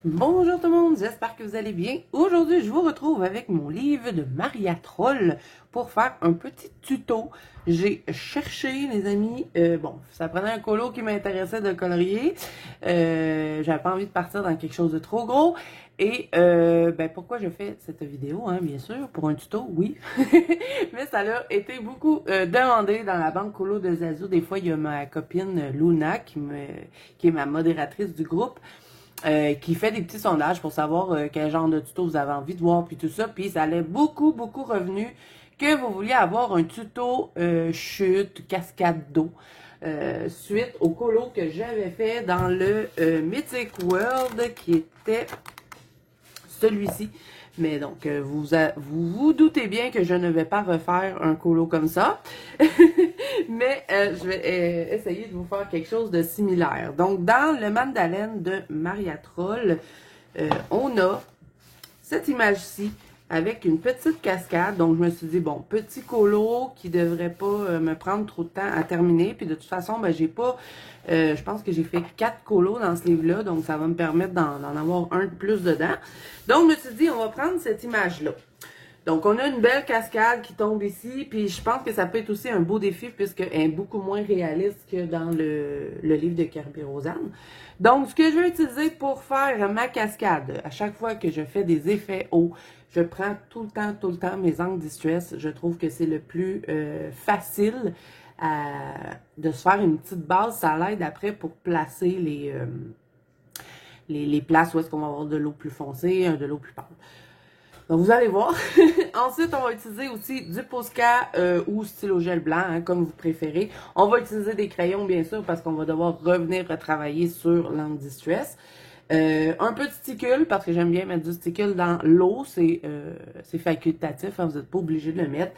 Bonjour tout le monde, j'espère que vous allez bien. Aujourd'hui, je vous retrouve avec mon livre de Maria Troll pour faire un petit tuto. J'ai cherché, les amis, bon, ça prenait un colo qui m'intéressait de colorier. J'avais pas envie de partir dans quelque chose de trop gros. Et ben pourquoi je fais cette vidéo, hein, bien sûr, pour un tuto, oui. Mais ça a été beaucoup demandé dans la banque colo de Zazu. Des fois, il y a ma copine Luna qui est ma modératrice du groupe. Qui fait des petits sondages pour savoir quel genre de tuto vous avez envie de voir, puis tout ça. Puis ça allait beaucoup revenu que vous vouliez avoir un tuto chute, cascade d'eau, suite au colo que j'avais fait dans le Mythic World, qui était celui-ci. Mais donc, vous doutez bien que je ne vais pas refaire un colo comme ça. Mais je vais essayer de vous faire quelque chose de similaire. Donc, dans le Mandalène de Maria Troll, on a cette image-ci avec une petite cascade. Donc, je me suis dit, bon, petit colo qui devrait pas me prendre trop de temps à terminer. Puis, de toute façon, ben, j'ai pas... je pense que j'ai fait 4 colos dans ce livre-là. Donc, ça va me permettre d'en avoir un de plus dedans. Donc, je me suis dit, on va prendre cette image-là. Donc, on a une belle cascade qui tombe ici, puis je pense que ça peut être aussi un beau défi puisqu'elle est beaucoup moins réaliste que dans le livre de Kirby Rosanne. Donc, ce que je vais utiliser pour faire ma cascade, à chaque fois que je fais des effets hauts, je prends tout le temps mes angles distress. Je trouve que c'est le plus facile de se faire une petite base. Ça l'aide après pour placer les places où est-ce qu'on va avoir de l'eau plus foncée, de l'eau plus pâle. Donc, vous allez voir. Ensuite, on va utiliser aussi du Posca ou stylo gel blanc, hein, comme vous préférez. On va utiliser des crayons, bien sûr, parce qu'on va devoir revenir retravailler sur l'angle distress. Un peu de sticule, parce que j'aime bien mettre du sticule dans l'eau. C'est facultatif, hein, vous n'êtes pas obligé de le mettre.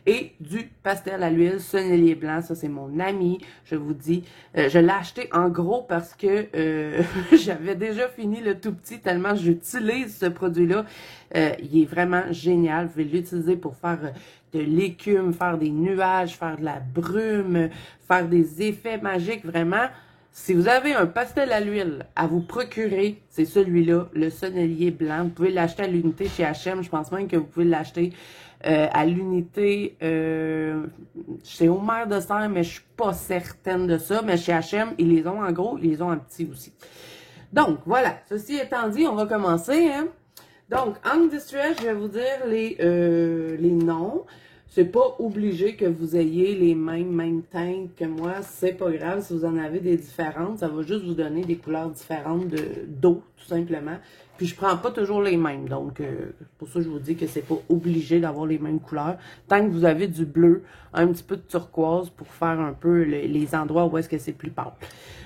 Et du pastel à l'huile sonnelier blanc. Ça, c'est mon ami. Je vous dis, je l'ai acheté en gros parce que j'avais déjà fini le tout petit tellement j'utilise ce produit-là. Il est vraiment génial. Vous pouvez l'utiliser pour faire de l'écume, faire des nuages, faire de la brume, faire des effets magiques, vraiment. Si vous avez un pastel à l'huile à vous procurer, c'est celui-là, le sonnelier blanc. Vous pouvez l'acheter à l'unité chez H&M. Je pense même que vous pouvez l'acheter à l'unité chez Homer de Serre, mais je suis pas certaine de ça. Mais chez H&M, ils les ont en gros, ils les ont en petit aussi. Donc, voilà. Ceci étant dit, on va commencer, hein. Donc, angle distress, je vais vous dire les noms. C'est pas obligé que vous ayez les mêmes teintes que moi. C'est pas grave si vous en avez des différentes. Ça va juste vous donner des couleurs différentes d'eau, tout simplement. Puis, je prends pas toujours les mêmes. Donc, pour ça, je vous dis que c'est pas obligé d'avoir les mêmes couleurs. Tant que vous avez du bleu, un petit peu de turquoise pour faire un peu les endroits où est-ce que c'est plus pâle.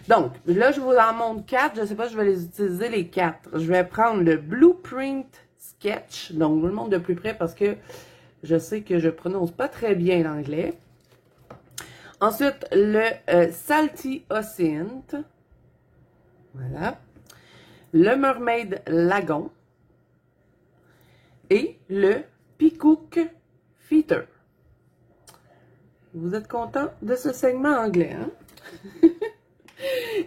Donc, là, je vous en montre 4. Je sais pas si je vais les utiliser les 4. Je vais prendre le Blueprint Sketch. Donc, je vous le montre de plus près parce que je sais que je prononce pas très bien l'anglais. Ensuite, le Salty Ocean. Voilà. Le Mermaid Lagon. Et le Peacock Feeder. Vous êtes content de ce segment anglais, hein?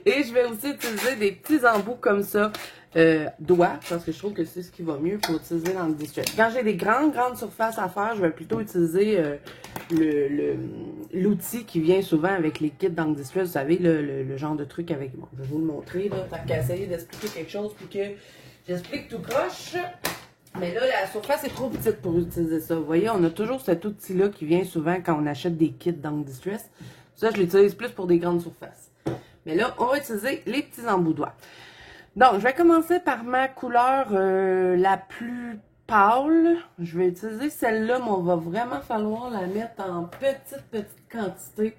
Et je vais aussi utiliser des petits embouts comme ça, doigts, parce que je trouve que c'est ce qui va mieux pour utiliser dans le distress. Quand j'ai des grandes surfaces à faire, je vais plutôt utiliser l'outil qui vient souvent avec les kits dans le distress. Vous savez, le genre de truc avec... Bon, je vais vous le montrer, là, tant qu'à essayer d'expliquer quelque chose, puis que j'explique tout croche. Mais là, la surface est trop petite pour utiliser ça. Vous voyez, on a toujours cet outil-là qui vient souvent quand on achète des kits dans le distress. Ça, je l'utilise plus pour des grandes surfaces. Mais là, on va utiliser les petits embouts doigts. Donc, je vais commencer par ma couleur la plus pâle. Je vais utiliser celle-là, mais on va vraiment falloir la mettre en petite quantité.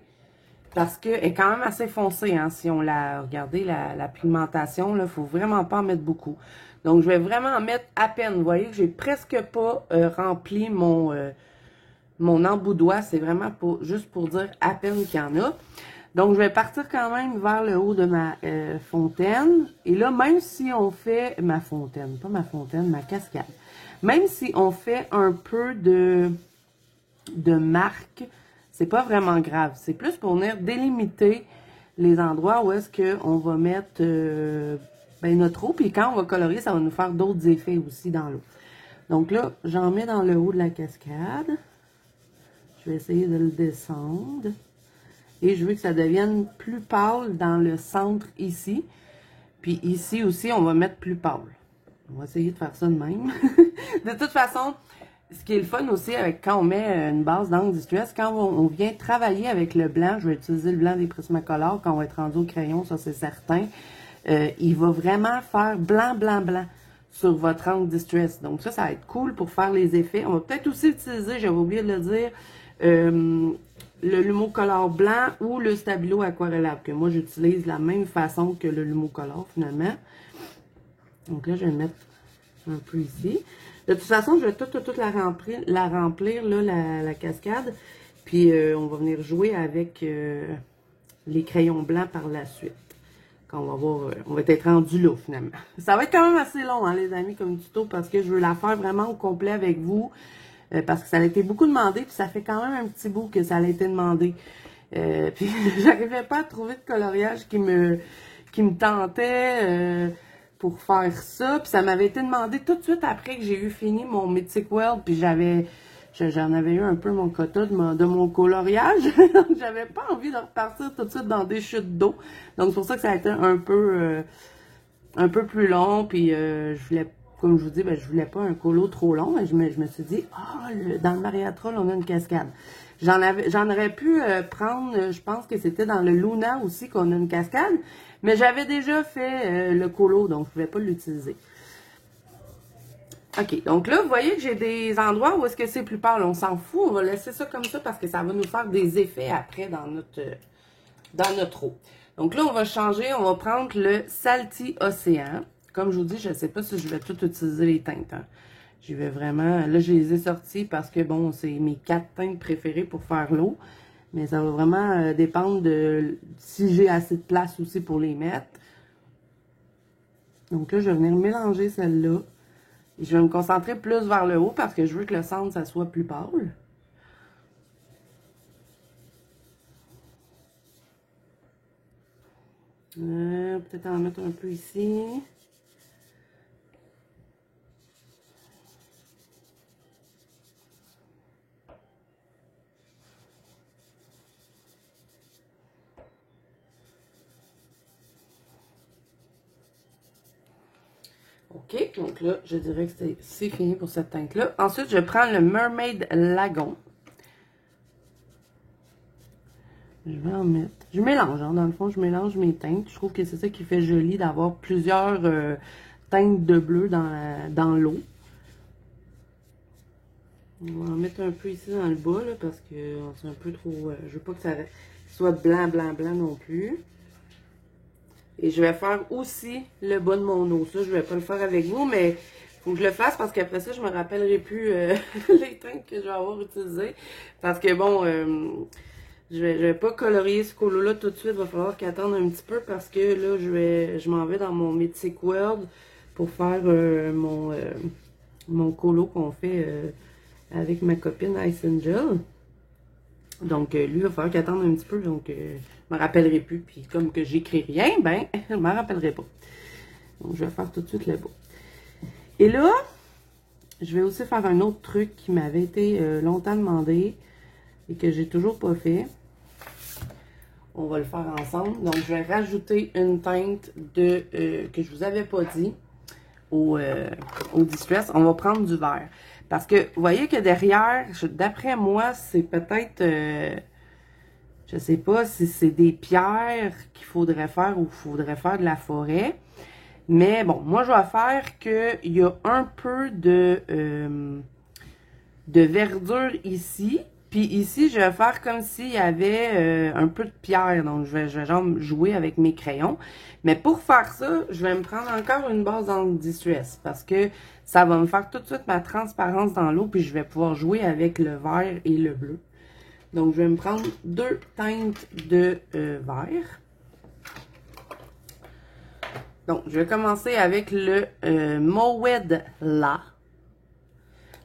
Parce qu'elle est quand même assez foncée, hein, si on la... Regardez la pigmentation, là, il ne faut vraiment pas en mettre beaucoup. Donc, je vais vraiment en mettre à peine. Vous voyez que j'ai presque pas rempli mon emboudoir. C'est vraiment juste pour dire à peine qu'il y en a. Donc, je vais partir quand même vers le haut de ma fontaine. Et là, même si on fait... Ma fontaine, pas ma fontaine, ma cascade. Même si on fait un peu de marque... C'est pas vraiment grave. C'est plus pour venir délimiter les endroits où est-ce qu'on va mettre notre eau. Puis quand on va colorier, ça va nous faire d'autres effets aussi dans l'eau. Donc là, j'en mets dans le haut de la cascade. Je vais essayer de le descendre. Et je veux que ça devienne plus pâle dans le centre ici. Puis ici aussi, on va mettre plus pâle. On va essayer de faire ça de même. De toute façon... Ce qui est le fun aussi avec quand on met une base d'encre Distress, quand on vient travailler avec le blanc, je vais utiliser le blanc des Prismacolor quand on va être rendu au crayon, ça c'est certain. Il va vraiment faire blanc sur votre encre Distress. Donc ça va être cool pour faire les effets. On va peut-être aussi utiliser, j'avais oublié de le dire, le Lumocolor blanc ou le Stabilo aquarellable, que moi j'utilise de la même façon que le Lumocolor finalement. Donc là, je vais le mettre un peu ici. De toute façon, je vais toute la remplir là, la cascade. Puis, on va venir jouer avec les crayons blancs par la suite. Quand on va voir, on va être rendu là, finalement. Ça va être quand même assez long, hein, les amis, comme tuto, parce que je veux la faire vraiment au complet avec vous. Parce que ça a été beaucoup demandé, puis ça fait quand même un petit bout que ça a été demandé. Puis, j'arrivais pas à trouver de coloriage qui me tentait... pour faire ça, puis ça m'avait été demandé tout de suite après que j'ai eu fini mon Mythic World, puis j'en avais eu un peu mon quota de mon coloriage, donc j'avais pas envie de repartir tout de suite dans des chutes d'eau, donc c'est pour ça que ça a été un peu plus long, puis je voulais, comme je vous dis, je voulais pas un colo trop long, et je me suis dit, dans le Maria Troll, on a une cascade. J'en aurais pu prendre, je pense que c'était dans le Luna aussi qu'on a une cascade, mais j'avais déjà fait le colo, donc je ne pouvais pas l'utiliser. OK, donc là, vous voyez que j'ai des endroits où est-ce que c'est plus pâle. On s'en fout, on va laisser ça comme ça parce que ça va nous faire des effets après dans notre eau. Donc là, on va changer, on va prendre le Salty Océan. Comme je vous dis, je ne sais pas si je vais tout utiliser les teintes. Hein. Je vais vraiment... Là, je les ai sortis parce que, bon, c'est mes 4 teintes préférées pour faire l'eau. Mais ça va vraiment dépendre de si j'ai assez de place aussi pour les mettre. Donc là, je vais venir mélanger celle-là. Et je vais me concentrer plus vers le haut parce que je veux que le centre, ça soit plus pâle. Peut-être en mettre un peu ici. OK, donc là, je dirais que c'est fini pour cette teinte-là. Ensuite, je prends le Mermaid Lagon. Je vais en mettre... Je mélange, hein, dans le fond, je mélange mes teintes. Je trouve que c'est ça qui fait joli d'avoir plusieurs teintes de bleu dans l'eau. On va en mettre un peu ici dans le bas, là, parce que c'est un peu trop... je veux pas que ça soit blanc non plus. Et je vais faire aussi le bas de mon eau. Ça, je vais pas le faire avec vous, mais il faut que je le fasse parce qu'après ça, je me rappellerai plus les teintes que je vais avoir utilisées. Parce que bon, je vais pas colorier ce colo-là tout de suite. Il va falloir qu'il attende un petit peu parce que là, je m'en vais dans mon Mythic World pour faire mon colo qu'on fait avec ma copine Ice Angel. Donc, lui, il va falloir qu'il attende un petit peu. Donc, je me rappellerai plus. Puis, comme que j'écris rien, ben, je me rappellerai pas. Donc, je vais faire tout de suite le bas. Et là, je vais aussi faire un autre truc qui m'avait été longtemps demandé et que j'ai toujours pas fait. On va le faire ensemble. Donc, je vais rajouter une teinte que je vous avais pas dit au Distress. On va prendre du vert. Parce que, vous voyez que derrière, d'après moi, c'est peut-être, je sais pas si c'est des pierres qu'il faudrait faire ou qu'il faudrait faire de la forêt. Mais bon, moi, je vais faire qu'il y a un peu de verdure ici. Puis ici, je vais faire comme s'il y avait un peu de pierre. Donc, je vais genre jouer avec mes crayons. Mais pour faire ça, je vais me prendre encore une base d'encre Distress. Parce que ça va me faire tout de suite ma transparence dans l'eau. Puis je vais pouvoir jouer avec le vert et le bleu. Donc, je vais me prendre 2 teintes de vert. Donc, je vais commencer avec le Mowed La.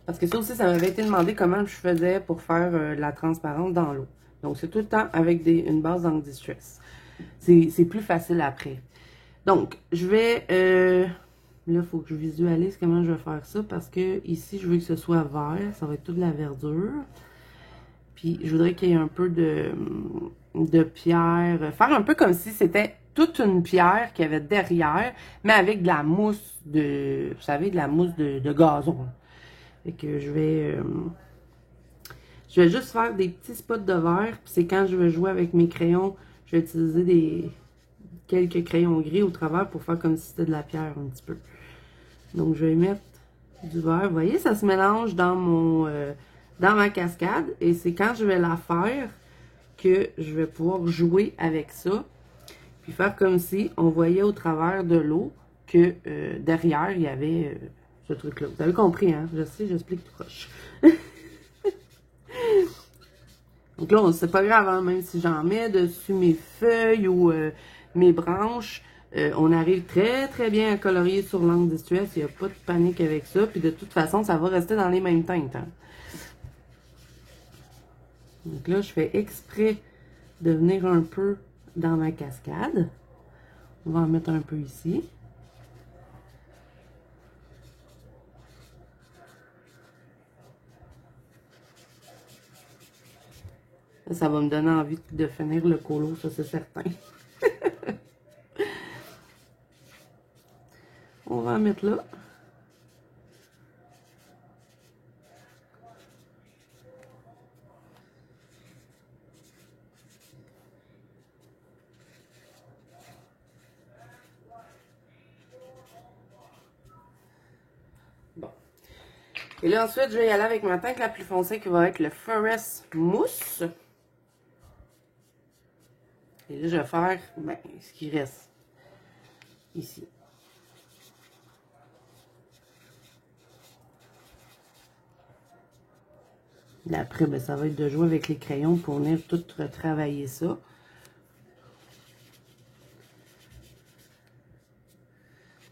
Parce que ça aussi, ça m'avait été demandé comment je faisais pour faire la transparence dans l'eau. Donc, c'est tout le temps avec une base d'encre Distress. C'est plus facile après. Donc, je vais... là, il faut que je visualise comment je vais faire ça. Parce que ici, je veux que ce soit vert. Ça va être toute la verdure. Puis, je voudrais qu'il y ait un peu de pierre. Faire un peu comme si c'était toute une pierre qu'il y avait derrière, mais avec de la mousse de... Vous savez, de la mousse de gazon. Fait que je vais juste faire des petits spots de vert. Puis c'est quand je vais jouer avec mes crayons, je vais utiliser quelques crayons gris au travers pour faire comme si c'était de la pierre un petit peu. Donc, je vais mettre du vert. Vous voyez, ça se mélange dans ma cascade. Et c'est quand je vais la faire que je vais pouvoir jouer avec ça. Puis faire comme si on voyait au travers de l'eau que derrière, il y avait ce truc-là. Vous avez compris, hein? Je sais, j'explique tout proche. Donc là, c'est pas grave, hein? Même si j'en mets dessus mes feuilles ou mes branches, on arrive très, très bien à colorier sur l'encre Distress. Il n'y a pas de panique avec ça. Puis de toute façon, ça va rester dans les mêmes teintes, hein? Donc là, je fais exprès de venir un peu dans ma cascade. On va en mettre un peu ici. Ça va me donner envie de finir le colo, ça c'est certain. On va en mettre là. Bon. Et là, ensuite, je vais y aller avec ma teinte la plus foncée qui va être le Forest Mousse. Et là, je vais faire ce qui reste ici. Et après, ça va être de jouer avec les crayons pour venir tout retravailler ça.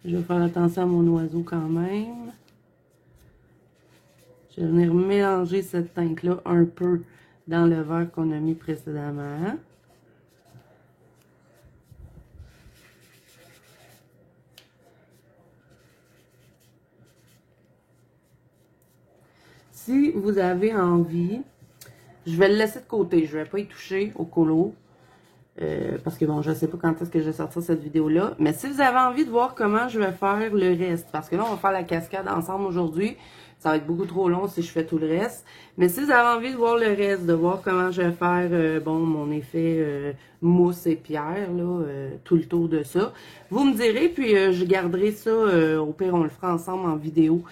Je vais faire attention à mon oiseau quand même. Je vais venir mélanger cette teinte-là un peu dans le vert qu'on a mis précédemment. Si vous avez envie, je vais le laisser de côté. Je ne vais pas y toucher au colo. Parce que bon, je ne sais pas quand est-ce que je vais sortir cette vidéo-là. Mais si vous avez envie de voir comment je vais faire le reste, parce que là, on va faire la cascade ensemble aujourd'hui. Ça va être beaucoup trop long si je fais tout le reste. Mais si vous avez envie de voir le reste, de voir comment je vais faire mon effet mousse et pierre, là, tout le tour de ça, vous me direz, puis je garderai ça, au pire, on le fera ensemble en vidéo.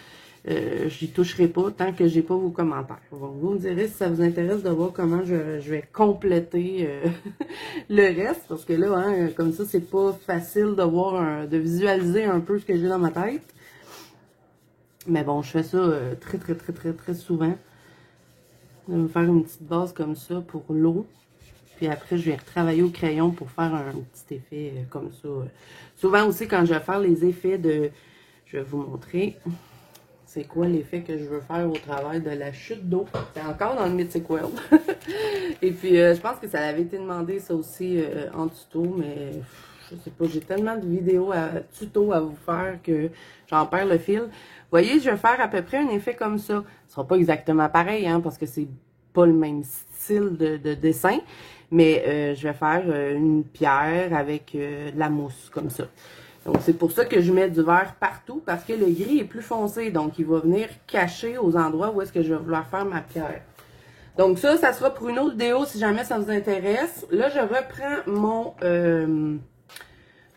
J'y toucherai pas tant que j'ai pas vos commentaires. Donc, vous me direz si ça vous intéresse de voir comment je vais compléter le reste. Parce que là, hein, comme ça, c'est pas facile de voir, de visualiser un peu ce que j'ai dans ma tête. Mais bon, je fais ça très souvent. Je vais me faire une petite base comme ça pour l'eau. Puis après, je vais retravailler au crayon pour faire un petit effet comme ça. Souvent aussi, quand je vais faire les effets de... Je vais vous montrer... C'est quoi l'effet que je veux faire au travers de la chute d'eau. C'est encore dans le Mythic World. Et puis, je pense que ça avait été demandé, ça aussi, en tuto, mais je sais pas, j'ai tellement de vidéos tuto à vous faire que j'en perds le fil. Vous voyez, je vais faire à peu près un effet comme ça. Ce sera pas exactement pareil, hein, parce que c'est pas le même style de dessin, mais je vais faire une pierre avec de la mousse, comme ça. Donc, c'est pour ça que je mets du vert partout, parce que le gris est plus foncé. Donc, il va venir cacher aux endroits où est-ce que je vais vouloir faire ma pierre. Donc, ça sera pour une autre vidéo si jamais ça vous intéresse. Là, je reprends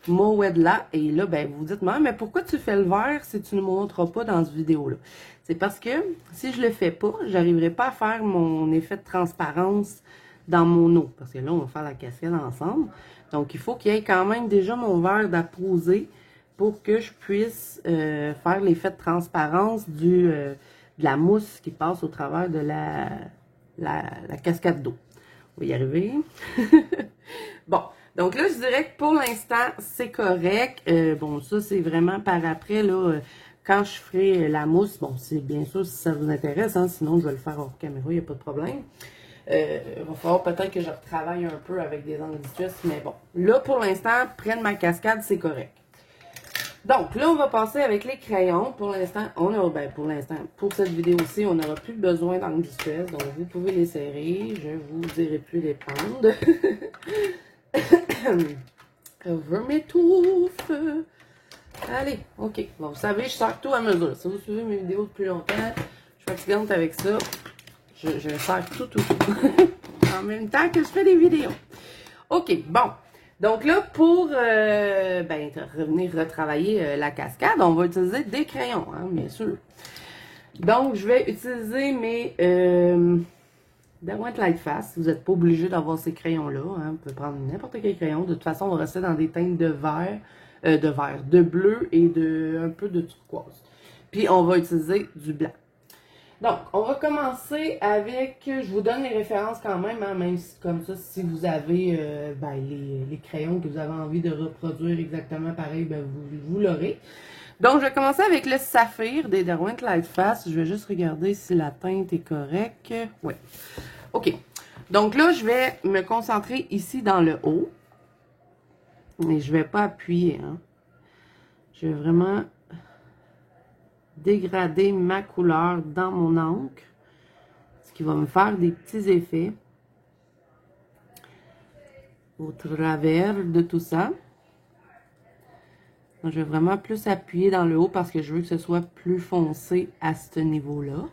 Moedla. Et là, ben, vous dites, mais pourquoi tu fais le vert si tu ne montres pas dans cette vidéo-là? C'est parce que si je le fais pas, j'arriverai pas à faire mon effet de transparence dans mon eau. Parce que là, on va faire la cascade ensemble. Donc, il faut qu'il y ait quand même déjà mon verre d'apposer pour que je puisse faire l'effet de transparence de la mousse qui passe au travers de la cascade d'eau. On va y arriver. Bon, donc là, je dirais que pour l'instant, c'est correct. Bon, ça, c'est vraiment par après, là, quand je ferai la mousse. Bon, c'est bien sûr si ça vous intéresse, hein, sinon je vais le faire hors caméra, il n'y a pas de problème. Il va falloir peut-être que je retravaille un peu avec des angles distress, mais bon. Là, pour l'instant, près de ma cascade, c'est correct. Donc, là, on va passer avec les crayons. Pour l'instant, pour cette vidéo-ci, on n'aura plus besoin d'angles distress, donc vous pouvez les serrer. Je vous dirai plus les prendre. Je m'étouffe. Allez, ok. Bon, vous savez, je sers tout à mesure. Si vous suivez mes vidéos depuis longtemps, je suis fatigante avec ça. Je sers tout. En même temps que je fais des vidéos. Ok, bon. Donc là, pour revenir retravailler la cascade, on va utiliser des crayons, hein, bien sûr. Donc, je vais utiliser mes Derwent Lightfast. Vous n'êtes pas obligé d'avoir ces crayons-là. Hein. Vous pouvez prendre n'importe quel crayon. De toute façon, on va rester dans des teintes de vert, de bleu et un peu de turquoise. Puis, on va utiliser du blanc. Donc, on va commencer avec, je vous donne les références quand même, hein, même si, comme ça, si vous avez les crayons que vous avez envie de reproduire exactement pareil, ben, vous l'aurez. Donc, je vais commencer avec le saphir des Derwent Lightfast. Je vais juste regarder si la teinte est correcte. Oui. OK. Donc là, je vais me concentrer ici dans le haut. Mais je ne vais pas appuyer. Hein. Je vais vraiment dégrader ma couleur dans mon encre, ce qui va me faire des petits effets au travers de tout ça. Donc, je vais vraiment plus appuyer dans le haut parce que je veux que ce soit plus foncé à ce niveau-là.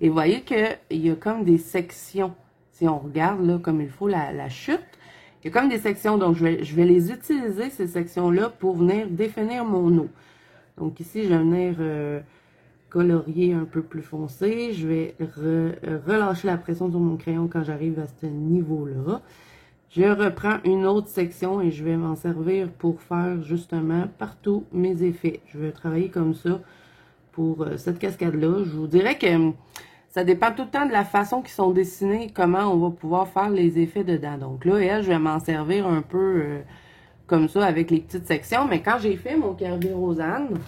Et vous voyez qu'il y a comme des sections. Si on regarde là comme il faut la chute, il y a comme des sections. Donc, je vais les utiliser, ces sections-là, pour venir définir mon eau. Donc, ici, je vais venir colorier un peu plus foncé. Je vais relâcher la pression sur mon crayon quand j'arrive à ce niveau-là. Je reprends une autre section et je vais m'en servir pour faire justement partout mes effets. Je vais travailler comme ça pour cette cascade-là. Je vous dirais que ça dépend tout le temps de la façon qu'ils sont dessinés, comment on va pouvoir faire les effets dedans. Donc là, je vais m'en servir un peu comme ça avec les petites sections. Mais quand j'ai fait mon Kerby Rosanne,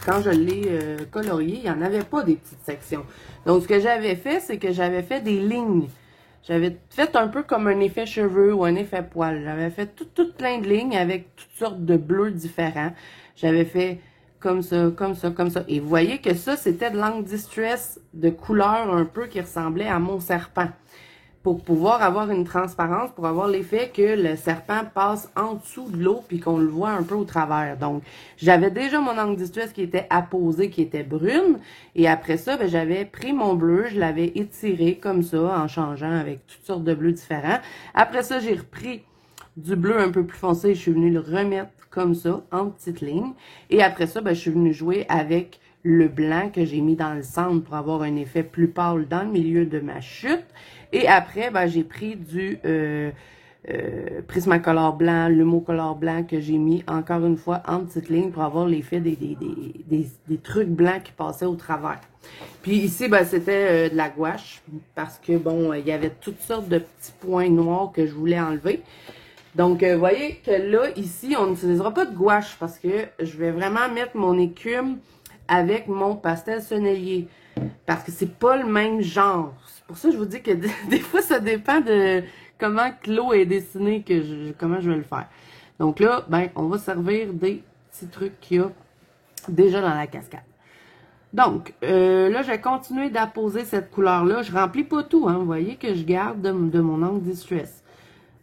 quand je l'ai colorié, il n'y en avait pas des petites sections. Donc ce que j'avais fait, c'est que j'avais fait des lignes. J'avais fait un peu comme un effet cheveux ou un effet poil. J'avais fait tout plein de lignes avec toutes sortes de bleus différents. J'avais fait comme ça, comme ça, comme ça. Et vous voyez que ça, c'était de l'angle distress de couleur un peu qui ressemblait à mon serpent. Pour pouvoir avoir une transparence, pour avoir l'effet que le serpent passe en dessous de l'eau puis qu'on le voit un peu au travers. Donc, j'avais déjà mon angle distress qui était apposé, qui était brune. Et après ça, ben, j'avais pris mon bleu, je l'avais étiré comme ça, en changeant avec toutes sortes de bleus différents. Après ça, j'ai repris du bleu un peu plus foncé. Je suis venue le remettre comme ça, en petites lignes. Et après ça, ben, je suis venue jouer avec le blanc que j'ai mis dans le centre pour avoir un effet plus pâle dans le milieu de ma chute. Et après, ben, j'ai pris du Prismacolor blanc, Lumocolor blanc que j'ai mis encore une fois en petite ligne pour avoir l'effet des trucs blancs qui passaient au travers. Puis ici, ben, c'était de la gouache parce que, bon, il y avait toutes sortes de petits points noirs que je voulais enlever. Donc, vous voyez que là, ici, on n'utilisera pas de gouache parce que je vais vraiment mettre mon écume avec mon pastel sonnelier. Parce que c'est pas le même genre. C'est pour ça que je vous dis que des fois, ça dépend de comment l'eau est dessinée, comment je vais le faire. Donc là, ben, on va servir des petits trucs qu'il y a déjà dans la cascade. Donc, là, je vais continuer d'apposer cette couleur-là. Je remplis pas tout, hein. Vous voyez que je garde de mon angle distress.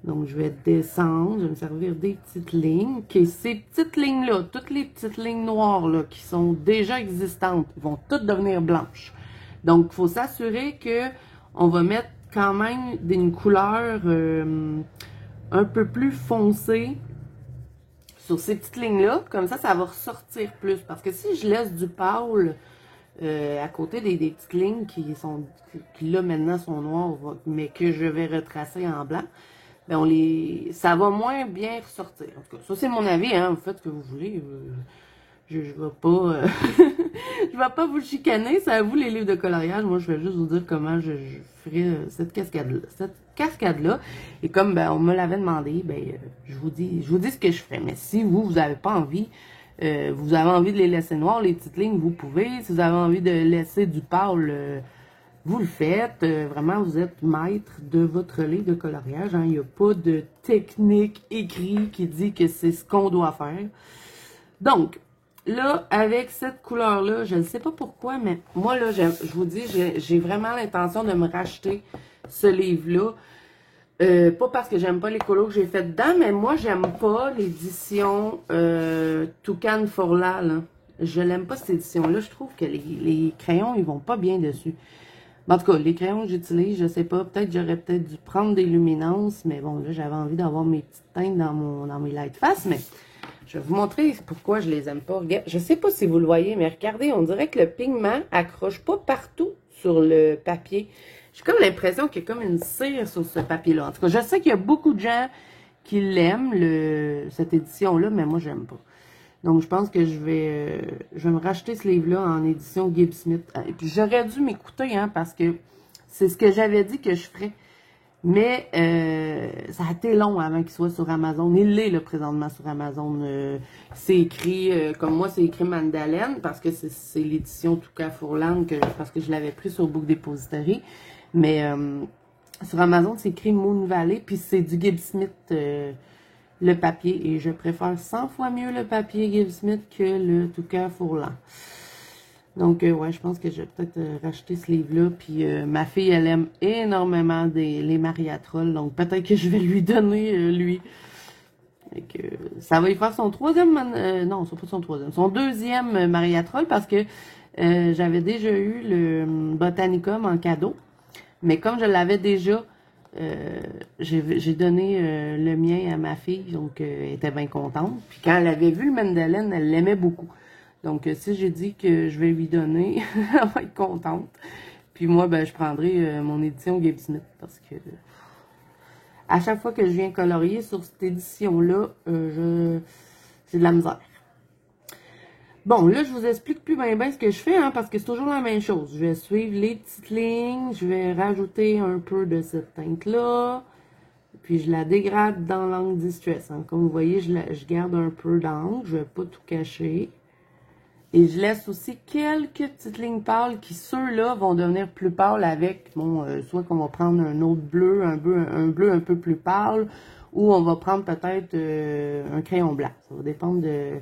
Donc, je vais descendre, je vais me servir des petites lignes. Okay, ces petites lignes-là, toutes les petites lignes noires là, qui sont déjà existantes, vont toutes devenir blanches. Donc, il faut s'assurer que on va mettre quand même une couleur un peu plus foncée sur ces petites lignes-là. Comme ça va ressortir plus. Parce que si je laisse du pâle à côté des petites lignes qui là maintenant sont noires, mais que je vais retracer en blanc, ben ça va moins bien ressortir. En tout cas, ça c'est mon avis, hein. Vous faites ce que vous voulez. Je vais pas, je vais pas vous chicaner. C'est à vous les livres de coloriage. Moi, je vais juste vous dire comment je ferai cette cascade-là. Et comme ben, on me l'avait demandé, ben je vous dis ce que je ferais. Mais si vous avez pas envie, vous avez envie de les laisser noirs, les petites lignes, vous pouvez. Si vous avez envie de laisser du pâle, vous le faites. Vraiment, vous êtes maître de votre livre de coloriage. Hein. Il n'y a pas de technique écrite qui dit que c'est ce qu'on doit faire. Donc, là, avec cette couleur-là, je ne sais pas pourquoi, mais moi, là, je vous dis, j'ai vraiment l'intention de me racheter ce livre-là. Pas parce que j'aime pas les colos que j'ai fait dedans, mais moi, j'aime pas l'édition Toucan Forla, là. Je l'aime pas, cette édition-là. Je trouve que les crayons, ils vont pas bien dessus. En tout cas, les crayons que j'utilise, je sais pas, j'aurais peut-être dû prendre des luminances, mais bon, là, j'avais envie d'avoir mes petites teintes dans mes light face, mais je vais vous montrer pourquoi je les aime pas. Regarde, je sais pas si vous le voyez, mais regardez, on dirait que le pigment accroche pas partout sur le papier. J'ai comme l'impression qu'il y a comme une cire sur ce papier-là. En tout cas, je sais qu'il y a beaucoup de gens qui l'aiment, cette édition-là, mais moi, j'aime pas. Donc, je pense que je vais me racheter ce livre-là en édition Gibb Smith. Et puis, j'aurais dû m'écouter, hein, parce que c'est ce que j'avais dit que je ferais. Mais ça a été long avant qu'il soit sur Amazon. Il l'est, là, présentement, sur Amazon. C'est écrit, comme moi, c'est écrit Mandalène, parce que c'est l'édition Toucan Fourland, parce que je l'avais pris sur Book Depository. Mais sur Amazon, c'est écrit Moon Valley, puis c'est du Gibb Smith, le papier. Et je préfère 100 fois mieux le papier Gibb Smith que le Toucan Fourland. Donc, ouais, je pense que je vais peut-être racheter ce livre-là. Puis, ma fille, elle aime énormément les Maria Troll. Donc, peut-être que je vais lui donner, lui. Et que ça va y faire son troisième... non, c'est pas son troisième. Son deuxième Maria Troll parce que j'avais déjà eu le Botanicum en cadeau. Mais comme je l'avais déjà, j'ai donné le mien à ma fille. Donc, elle était bien contente. Puis, quand elle avait vu le Mandalène, elle l'aimait beaucoup. Donc, si j'ai dit que je vais lui donner, elle va être contente. Puis moi, ben, je prendrai mon édition Gibb Smith parce que à chaque fois que je viens colorier sur cette édition-là, j'ai de la misère. Bon, là, je vous explique plus bien ce que je fais, hein, parce que c'est toujours la même chose. Je vais suivre les petites lignes, je vais rajouter un peu de cette teinte-là, puis je la dégrade dans l'angle Distress. Hein. Comme vous voyez, je garde un peu d'angle, je vais pas tout cacher. Et je laisse aussi quelques petites lignes pâles qui, ceux-là, vont devenir plus pâles avec, bon, soit qu'on va prendre un autre bleu, un bleu un peu plus pâle, ou on va prendre peut-être un crayon blanc. Ça va dépendre de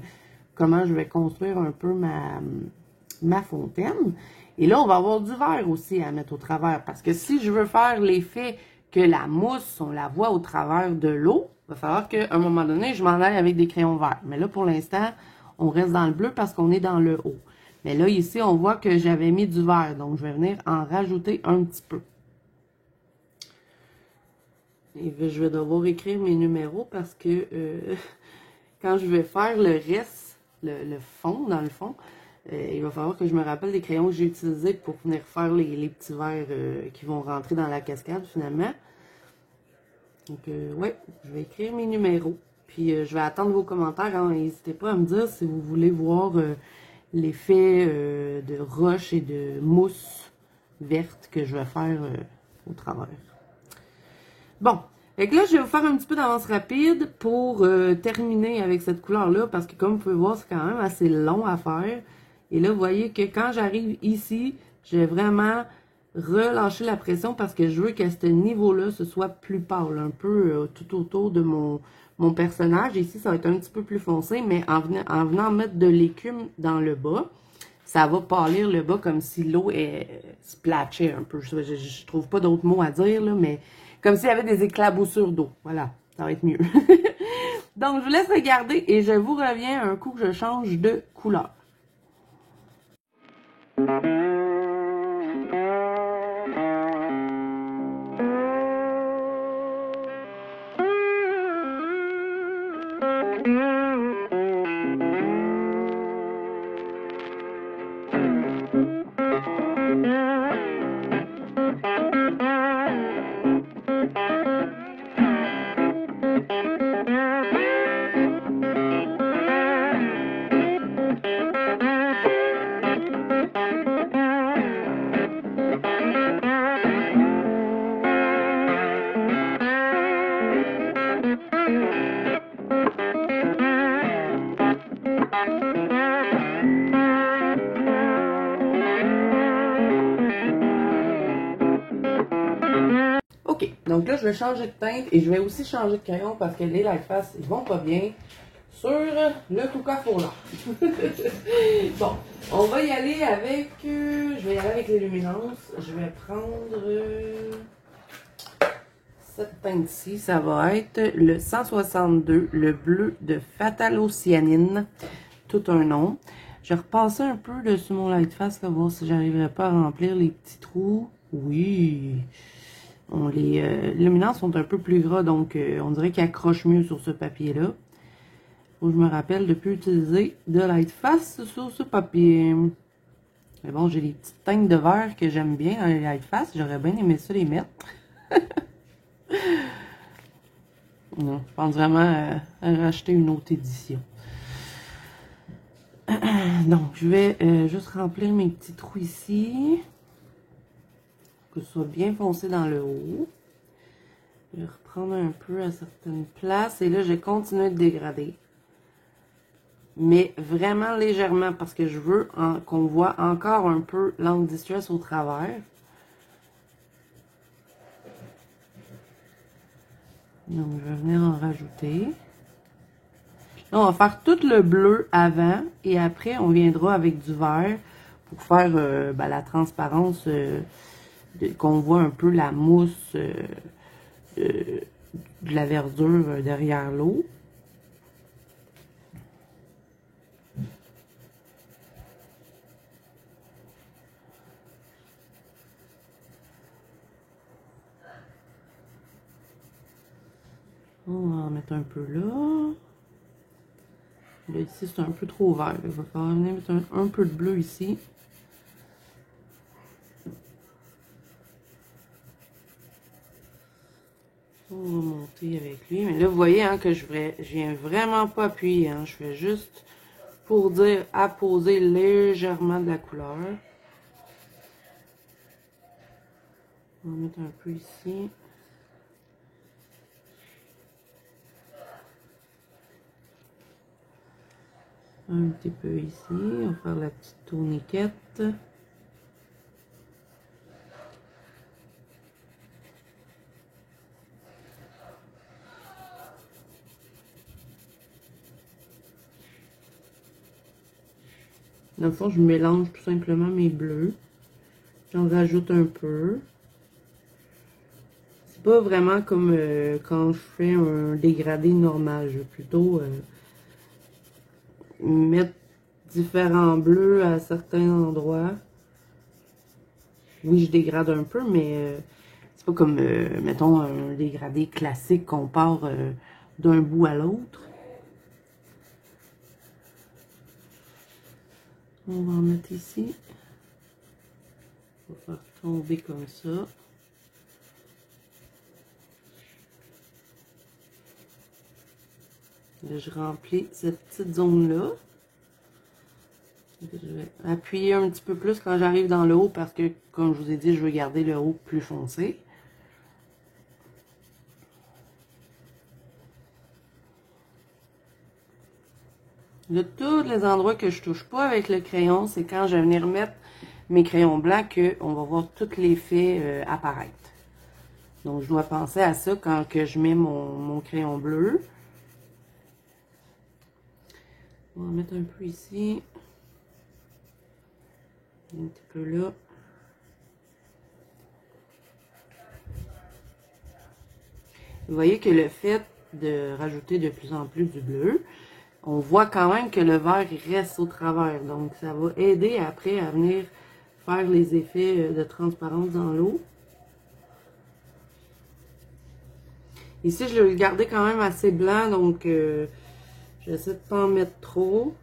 comment je vais construire un peu ma fontaine. Et là, on va avoir du vert aussi à mettre au travers, parce que si je veux faire l'effet que la mousse, on la voit au travers de l'eau, il va falloir qu'à un moment donné, je m'en aille avec des crayons verts. Mais là, pour l'instant, on reste dans le bleu parce qu'on est dans le haut. Mais là, ici, on voit que j'avais mis du vert. Donc, je vais venir en rajouter un petit peu. Et je vais devoir écrire mes numéros parce que quand je vais faire le reste, le fond, dans le fond, il va falloir que je me rappelle des crayons que j'ai utilisés pour venir faire les petits verres qui vont rentrer dans la cascade, finalement. Donc, ouais, je vais écrire mes numéros. Puis, je vais attendre vos commentaires. Hein. N'hésitez pas à me dire si vous voulez voir l'effet de roche et de mousse verte que je vais faire au travers. Bon, donc là, je vais vous faire un petit peu d'avance rapide pour terminer avec cette couleur-là. Parce que comme vous pouvez voir, c'est quand même assez long à faire. Et là, vous voyez que quand j'arrive ici, je vais vraiment relâcher la pression parce que je veux qu'à ce niveau-là, ce soit plus pâle, un peu tout autour de mon personnage. Ici, ça va être un petit peu plus foncé, mais en venant mettre de l'écume dans le bas, ça va pâlir le bas comme si l'eau splatchait un peu. Je trouve pas d'autres mots à dire, là, mais comme s'il y avait des éclaboussures d'eau. Voilà, ça va être mieux. Donc, je vous laisse regarder et je vous reviens un coup que je change de couleur. Ok, donc là je vais changer de teinte et je vais aussi changer de crayon parce que les Lightfast ils vont pas bien sur le Coca-Cola. Bon, on va y aller avec, je vais y aller avec les luminances. Je vais prendre cette teinte-ci, ça va être le 162, le bleu de Fatalocyanine, tout un nom. Je vais repasser un peu dessus mon Lightfast, là, voir si j'arriverai pas à remplir les petits trous. Oui! Les luminances sont un peu plus gras, donc on dirait qu'ils accrochent mieux sur ce papier-là. Faut que je me rappelle de plus utiliser de Lightfast sur ce papier. Mais bon, j'ai des petites teintes de verre que j'aime bien dans les Lightfast. J'aurais bien aimé ça les mettre. Non, je pense vraiment à racheter une autre édition. Donc, je vais juste remplir mes petits trous ici. Que ce soit bien foncé dans le haut. Je vais reprendre un peu à certaines places. Et là, je vais continuer de dégrader. Mais vraiment légèrement parce que je veux qu'on voit encore un peu l'angle distress au travers. Donc, je vais venir en rajouter. Là, on va faire tout le bleu avant et après, on viendra avec du vert pour faire la transparence, qu'on voit un peu la mousse de la verdure derrière l'eau. On va en mettre un peu là. Là, ici, c'est un peu trop vert. Il va falloir venir mettre un peu de bleu ici. On va monter avec lui. Mais là, vous voyez hein, que je viens vraiment pas appuyer. Hein. Je fais juste pour dire apposer légèrement de la couleur. On va mettre un peu ici. Un petit peu ici. On va faire la petite tourniquette. Dans le fond, je mélange tout simplement mes bleus. J'en rajoute un peu. C'est pas vraiment comme quand je fais un dégradé normal. Je vais plutôt mettre différents bleus à certains endroits. Oui, je dégrade un peu, mais c'est pas comme, mettons, un dégradé classique qu'on part d'un bout à l'autre. On va en mettre ici. On va faire tomber comme ça. Là, je remplis cette petite zone-là. Je vais appuyer un petit peu plus quand j'arrive dans le haut parce que, comme je vous ai dit, je veux garder le haut plus foncé. Là, tous les endroits que je touche pas avec le crayon, c'est quand je vais venir mettre mes crayons blancs qu'on va voir tout l'effet apparaître. Donc, je dois penser à ça quand que je mets mon crayon bleu. On va en mettre un peu ici. Un petit peu là. Vous voyez que le fait de rajouter de plus en plus du bleu, on voit quand même que le vert reste au travers. Donc, ça va aider après à venir faire les effets de transparence dans l'eau. Ici, je l'ai gardé quand même assez blanc, donc j'essaie de ne pas en mettre trop.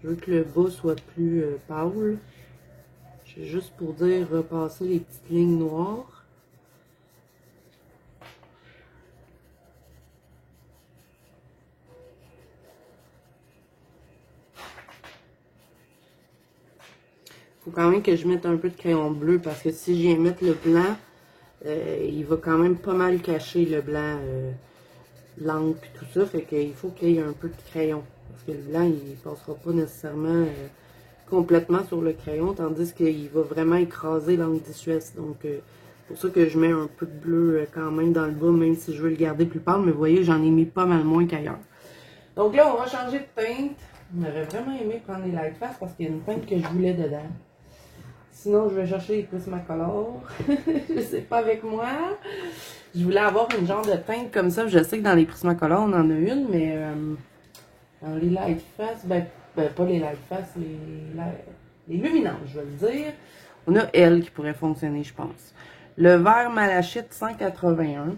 Je veux que le bas soit plus pâle. Je juste pour dire repasser les petites lignes noires. Faut quand même que je mette un peu de crayon bleu parce que si je viens mettre le blanc, il va quand même pas mal cacher le blanc, l'encre et tout ça. Fait qu'il faut qu'il y ait un peu de crayon. Parce que le blanc, il passera pas nécessairement complètement sur le crayon, tandis qu'il va vraiment écraser l'encre Dissuesse. Donc, c'est pour ça que je mets un peu de bleu quand même dans le bas, même si je veux le garder plus pâle. Mais vous voyez, j'en ai mis pas mal moins qu'ailleurs. Donc là, on va changer de teinte. On aurait vraiment aimé prendre les Lightfast parce qu'il y a une teinte que je voulais dedans. Sinon, je vais chercher les Prismacolor. Je sais pas avec moi. Je voulais avoir une genre de teinte comme ça. Je sais que dans les Prismacolor, on en a une, mais dans les Lightfast, ben pas les Lightfast, les luminances, je vais le dire. On a elle qui pourrait fonctionner, je pense. Le vert Malachite 181.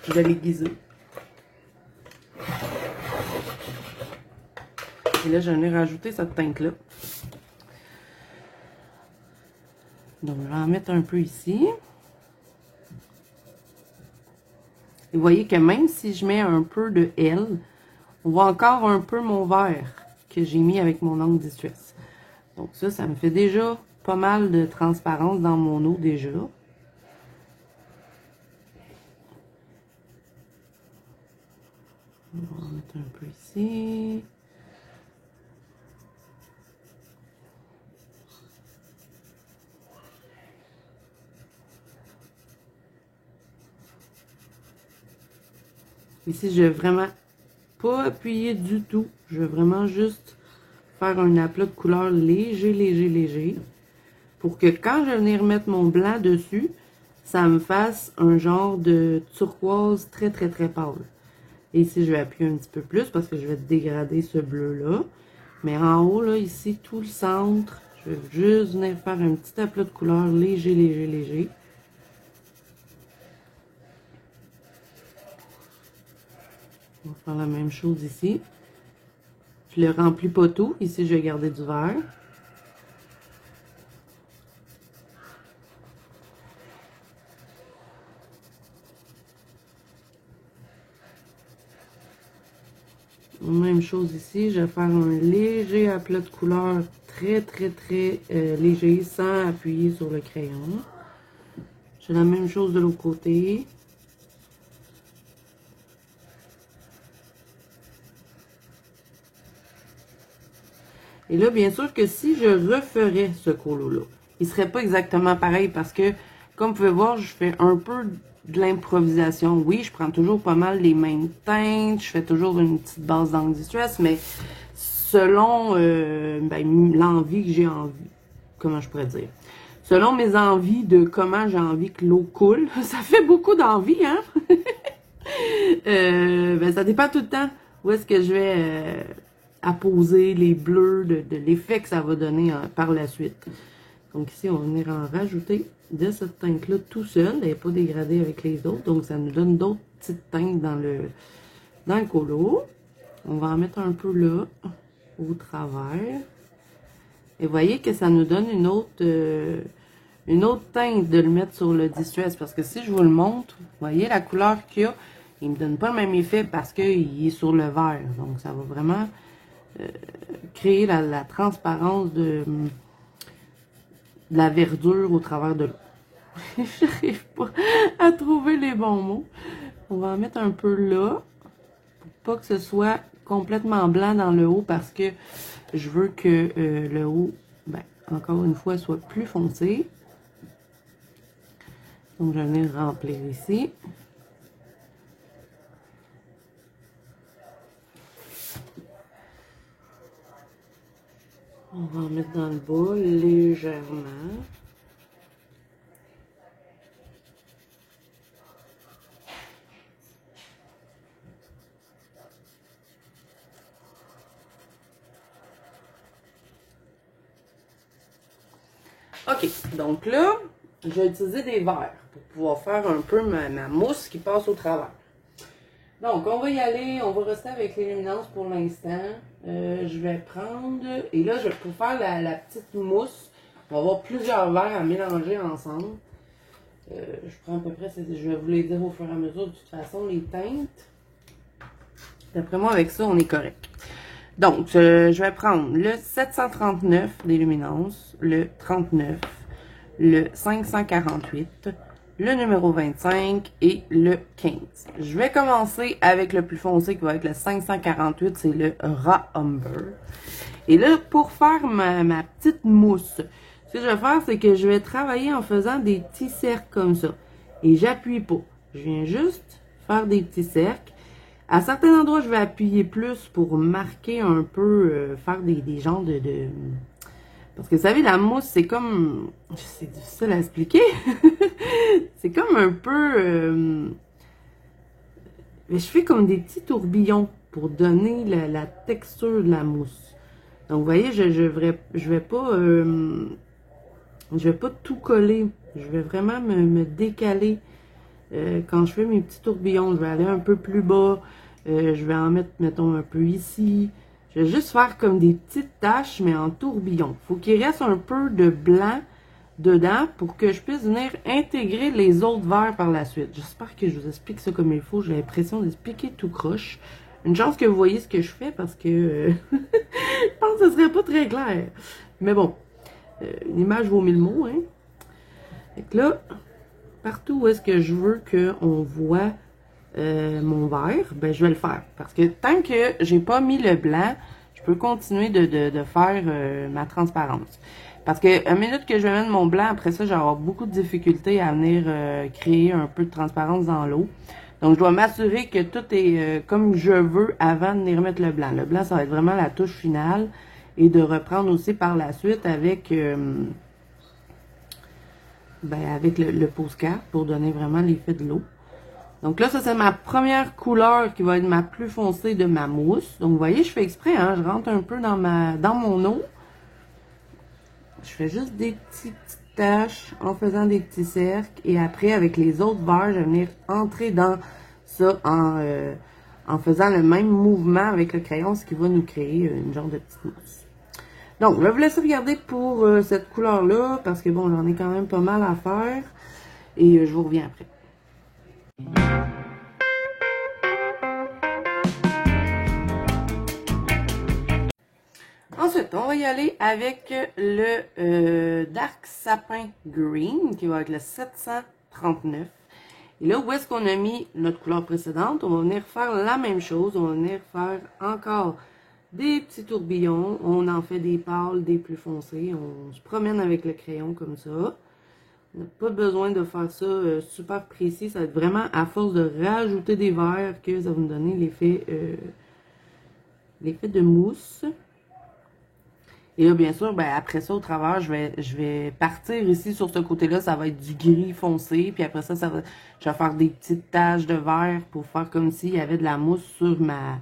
Je vais l'aiguiser. Et là, j'en ai rajouté cette teinte-là. Donc, je vais en mettre un peu ici. Et vous voyez que même si je mets un peu de L, on voit encore un peu mon vert que j'ai mis avec mon encre Distress. Donc ça me fait déjà pas mal de transparence dans mon eau déjà. On va en mettre un peu ici. Ici, je vais vraiment pas appuyer du tout. Je vais vraiment juste faire un aplat de couleur léger, léger, léger. Pour que quand je vais venir mettre mon blanc dessus, ça me fasse un genre de turquoise très, très, très pâle. Et ici, je vais appuyer un petit peu plus parce que je vais dégrader ce bleu-là. Mais en haut, là, ici, tout le centre, je vais juste venir faire un petit aplat de couleur léger, léger, léger. On va faire la même chose ici. Je le remplis pas tout. Ici, je vais garder du vert. Même chose ici. Je vais faire un léger aplat de couleur très, très, très léger sans appuyer sur le crayon. J'ai la même chose de l'autre côté. Et là, bien sûr que si je referais ce colo-là, il serait pas exactement pareil parce que, comme vous pouvez voir, je fais un peu de l'improvisation. Oui, je prends toujours pas mal les mêmes teintes, je fais toujours une petite base d'encre Distress, mais selon l'envie que j'ai envie, comment je pourrais dire? Selon mes envies de comment j'ai envie que l'eau coule, ça fait beaucoup d'envie, hein? Ça dépend tout le temps où est-ce que je vais apposer les bleus, de l'effet que ça va donner par la suite. Donc ici, on va venir en rajouter de cette teinte-là tout seul. Elle n'est pas dégradée avec les autres, donc ça nous donne d'autres petites teintes dans le colo. On va en mettre un peu là, au travers. Et vous voyez que ça nous donne une autre teinte de le mettre sur le Distress. Parce que si je vous le montre, vous voyez la couleur qu'il y a, il ne me donne pas le même effet parce qu'il est sur le vert. Donc ça va vraiment créer la transparence de la verdure au travers de l'eau. Je n'arrive pas à trouver les bons mots. On va en mettre un peu là. Pour pas que ce soit complètement blanc dans le haut parce que je veux que le haut, encore une fois, soit plus foncé. Donc, je vais venir remplir ici. On va en mettre dans le bas légèrement. OK, donc là, je vais utiliser des verres pour pouvoir faire un peu ma mousse qui passe au travers. Donc, on va y aller, on va rester avec les luminances pour l'instant. Je vais prendre, et là, pour faire la petite mousse, On va avoir plusieurs verres à mélanger ensemble. Je prends à peu près, je vais vous les dire au fur et à mesure de toute façon, les teintes. D'après moi, avec ça, on est correct. Donc, je vais prendre le 739 des luminances, le 39, le 548, le numéro 25 et le 15. Je vais commencer avec le plus foncé qui va être le 548, c'est le Raw Umber. Et là, pour faire ma petite mousse, ce que je vais faire, c'est que je vais travailler en faisant des petits cercles comme ça. Et j'appuie pas. Je viens juste faire des petits cercles. À certains endroits, je vais appuyer plus pour marquer un peu, faire des genres de... Parce que vous savez, la mousse, c'est comme... C'est difficile à expliquer. C'est comme un peu... je fais comme des petits tourbillons pour donner la texture de la mousse. Donc, vous voyez, je vais pas tout coller. Je vais vraiment me décaler quand je fais mes petits tourbillons. Je vais aller un peu plus bas. Je vais en mettre, mettons, un peu ici. Je vais juste faire comme des petites taches, mais en tourbillon. Il faut qu'il reste un peu de blanc dedans pour que je puisse venir intégrer les autres verres par la suite. J'espère que je vous explique ça comme il faut. J'ai l'impression d'expliquer tout croche. Une chance que vous voyez ce que je fais parce que je pense que ce serait pas très clair. Mais bon, une image vaut mille mots, hein. Fait que là, partout où est-ce que je veux qu'on voit mon verre, ben je vais le faire. Parce que tant que j'ai pas mis le blanc, je peux continuer de faire ma transparence. Parce que à minute que je vais mettre mon blanc, après ça, j'aurai beaucoup de difficultés à venir créer un peu de transparence dans l'eau. Donc, je dois m'assurer que tout est comme je veux avant de venir mettre le blanc. Le blanc, ça va être vraiment la touche finale. Et de reprendre aussi par la suite avec, avec le Posca pour donner vraiment l'effet de l'eau. Donc là, ça c'est ma première couleur qui va être ma plus foncée de ma mousse. Donc vous voyez, je fais exprès, hein, je rentre un peu dans mon eau. Je fais juste des petites taches en faisant des petits cercles. Et après, avec les autres verres, je vais venir entrer dans ça en faisant le même mouvement avec le crayon, ce qui va nous créer une genre de petite mousse. Donc, je vais vous laisser regarder pour cette couleur-là, parce que bon, j'en ai quand même pas mal à faire. Et je vous reviens après. Ensuite, on va y aller avec le Dark Sapin Green, qui va être le 739. Et là, où est-ce qu'on a mis notre couleur précédente? On va venir faire la même chose. On va venir faire encore des petits tourbillons. On en fait des pâles, des plus foncés. On se promène avec le crayon comme ça. On n'a pas besoin de faire ça super précis. Ça va être vraiment à force de rajouter des verres que ça va nous donner l'effet de mousse. Et là, bien sûr, après ça, au travers, je vais partir ici sur ce côté-là. Ça va être du gris foncé. Puis après ça, je vais faire des petites taches de vert pour faire comme s'il y avait de la mousse sur ma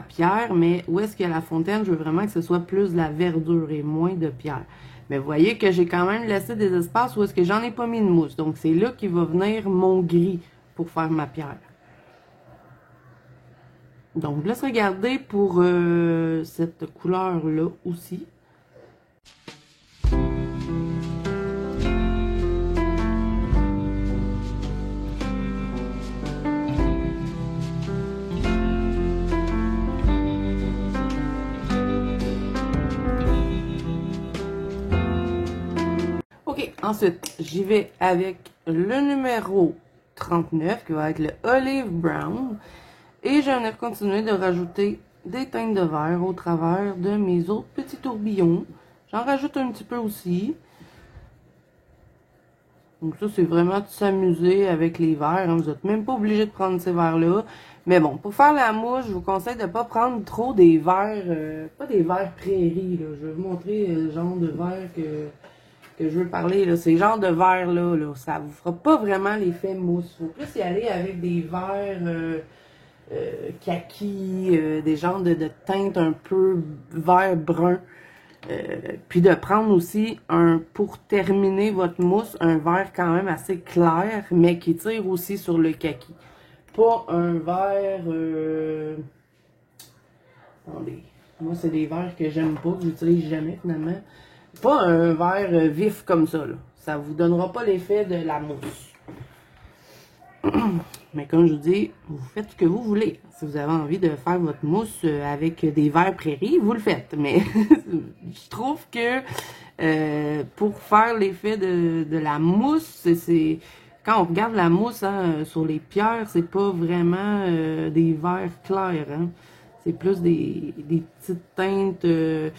pierre. Mais où est-ce qu'il y a la fontaine, je veux vraiment que ce soit plus de la verdure et moins de pierre. Mais vous voyez que j'ai quand même laissé des espaces où est-ce que j'en ai pas mis de mousse. Donc, c'est là qu'il va venir mon gris pour faire ma pierre. Donc, je laisse regarder pour cette couleur-là aussi. OK, ensuite, j'y vais avec le numéro 39, qui va être le Olive Brown. Et je vais venir continuer de rajouter des teintes de verre au travers de mes autres petits tourbillons. J'en rajoute un petit peu aussi. Donc ça, c'est vraiment de s'amuser avec les verres. Hein. Vous n'êtes même pas obligé de prendre ces verres-là. Mais bon, pour faire la mousse, je vous conseille de ne pas prendre trop des verres, pas des verres prairies. Là. Je vais vous montrer le genre de verre que je veux parler. Là. Ces genres de verres-là, ça ne vous fera pas vraiment l'effet mousse. Il faut plus y aller avec des verres... kaki, des genres de teintes un peu vert brun. Puis de prendre aussi, pour terminer votre mousse, un vert quand même assez clair, mais qui tire aussi sur le kaki. Pas un vert... attendez, moi c'est des verts que j'aime pas, que j'utilise jamais finalement. Pas un vert vif comme ça, là. Ça vous donnera pas l'effet de la mousse. Mais comme je vous dis, vous faites ce que vous voulez. Si vous avez envie de faire votre mousse avec des verres prairies, vous le faites. Mais je trouve que pour faire l'effet de la mousse, c'est quand on regarde la mousse hein, sur les pierres, c'est pas vraiment des verres clairs. Hein. C'est plus des petites teintes de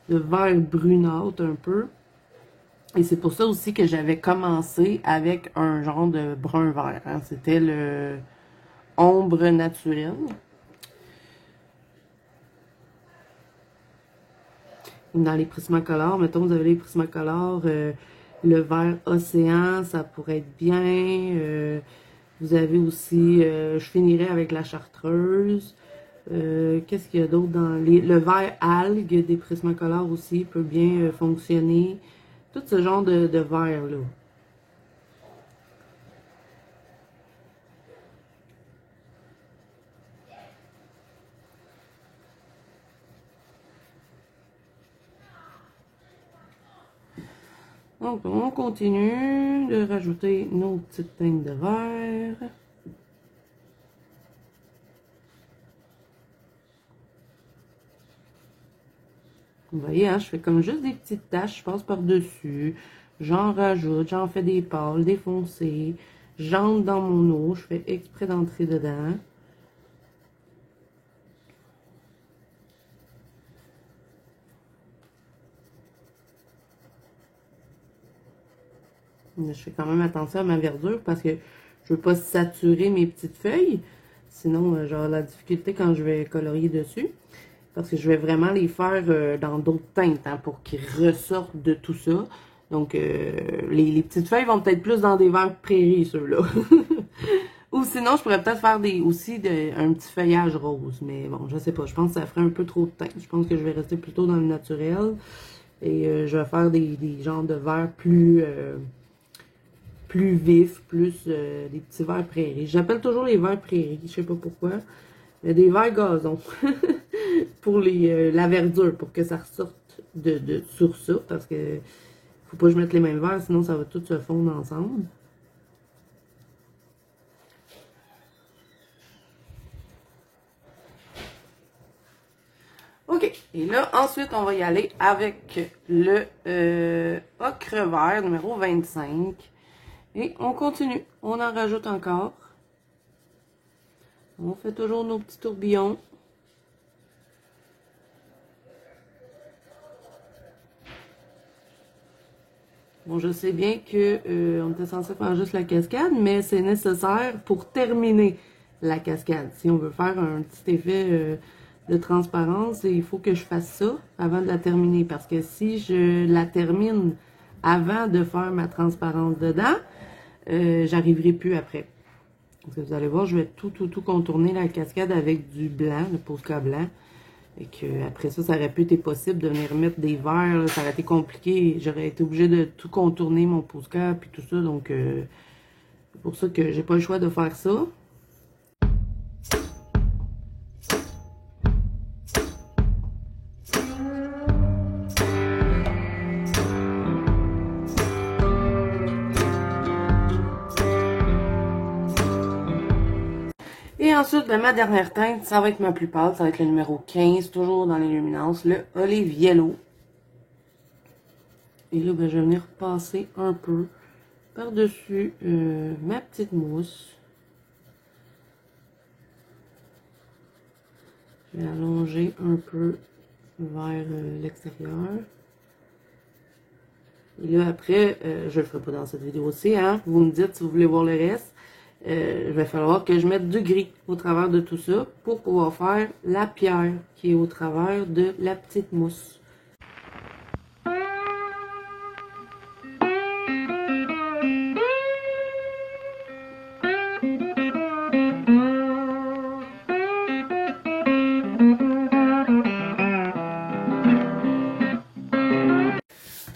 vert brunâtre un peu. Et c'est pour ça aussi que j'avais commencé avec un genre de brun vert. Hein. C'était le ombre naturelle. Dans les Prismacolor, mettons vous avez les Prismacolor, le vert océan, ça pourrait être bien. Vous avez aussi, je finirai avec la chartreuse. Qu'est-ce qu'il y a d'autre dans le vert algue des Prismacolor aussi peut bien fonctionner. Tout ce genre de vert-là. Donc, on continue de rajouter nos petites teintes de vert. Vous voyez, hein, je fais comme juste des petites taches, je passe par-dessus, j'en rajoute, j'en fais des pâles, des foncés, j'entre dans mon eau, je fais exprès d'entrer dedans. Je fais quand même attention à ma verdure parce que je veux pas saturer mes petites feuilles, sinon j'aurai la difficulté quand je vais colorier dessus. Parce que je vais vraiment les faire dans d'autres teintes hein, pour qu'ils ressortent de tout ça. Donc, les petites feuilles vont peut-être plus dans des verts prairies, ceux-là. Ou sinon, je pourrais peut-être faire aussi un petit feuillage rose. Mais bon, je sais pas. Je pense que ça ferait un peu trop de teinte. Je pense que je vais rester plutôt dans le naturel. Et je vais faire des genres de verts plus vifs, plus des petits verts prairies. J'appelle toujours les verts prairies. Je sais pas pourquoi. Des verts gazon pour la verdure, pour que ça ressorte sur ça, parce que faut pas que je mette les mêmes verts, sinon ça va tout se fondre ensemble. OK, et là, ensuite, on va y aller avec le ocre vert numéro 25. Et on continue, on en rajoute encore. On fait toujours nos petits tourbillons. Bon, je sais bien que on était censé faire juste la cascade, mais c'est nécessaire pour terminer la cascade. Si on veut faire un petit effet de transparence, il faut que je fasse ça avant de la terminer. Parce que si je la termine avant de faire ma transparence dedans, j'arriverai plus après. Parce que vous allez voir, je vais tout contourner la cascade avec du blanc, le Posca blanc. Et que après ça, ça aurait pu être possible de venir mettre des verres, là, ça aurait été compliqué. J'aurais été obligée de tout contourner mon Posca puis tout ça. Donc, c'est pour ça que j'ai pas le choix de faire ça. Et ensuite, ben, ma dernière teinte, ça va être ma plus pâle, ça va être le numéro 15, toujours dans les luminances, le Olive Yellow. Et là, ben, je vais venir passer un peu par-dessus ma petite mousse. Je vais allonger un peu vers l'extérieur. Et là, après, je le ferai pas dans cette vidéo-ci, hein. Vous me dites si vous voulez voir le reste. Il va falloir que je mette du gris au travers de tout ça pour pouvoir faire la pierre qui est au travers de la petite mousse.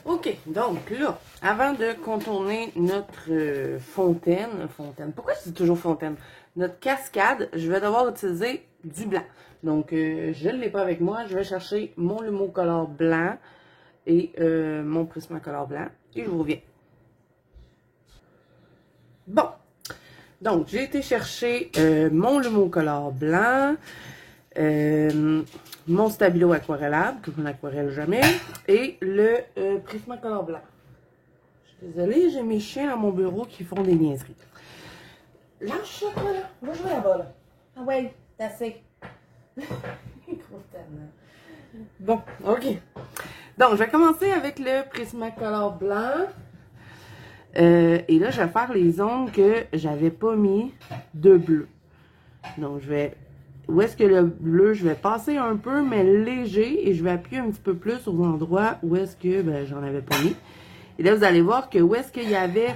OK, donc là, avant de contourner notre fontaine, pourquoi je dis toujours fontaine? Notre cascade, je vais devoir utiliser du blanc. Donc, je ne l'ai pas avec moi, je vais chercher mon Lumocolor blanc et mon Prismacolor blanc. Et je vous reviens. Bon, donc j'ai été chercher mon Lumocolor blanc, mon Stabilo aquarellable, que je n'aquarelle jamais, et le Prismacolor blanc. Je suis désolée, j'ai mes chiens à mon bureau qui font des niaiseries. Lâche ça, toi, là. On va jouer là-bas, là. Ah ouais, t'as assez. Bon, ok. Donc, je vais commencer avec le Prismacolor blanc. Et là, je vais faire les ongles que j'avais pas mis de bleu. Donc, je vais... Où est-ce que le bleu, je vais passer un peu, mais léger. Et je vais appuyer un petit peu plus aux endroits où est-ce que ben, j'en avais pas mis. Et là, vous allez voir que où est-ce qu'il y avait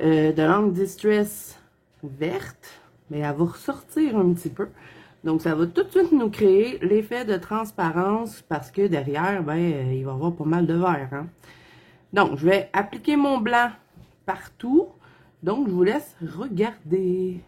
de l'angle Distress verte, mais elle va ressortir un petit peu. Donc, ça va tout de suite nous créer l'effet de transparence parce que derrière, ben, il va y avoir pas mal de vert. Hein? Donc, je vais appliquer mon blanc partout. Donc, je vous laisse regarder.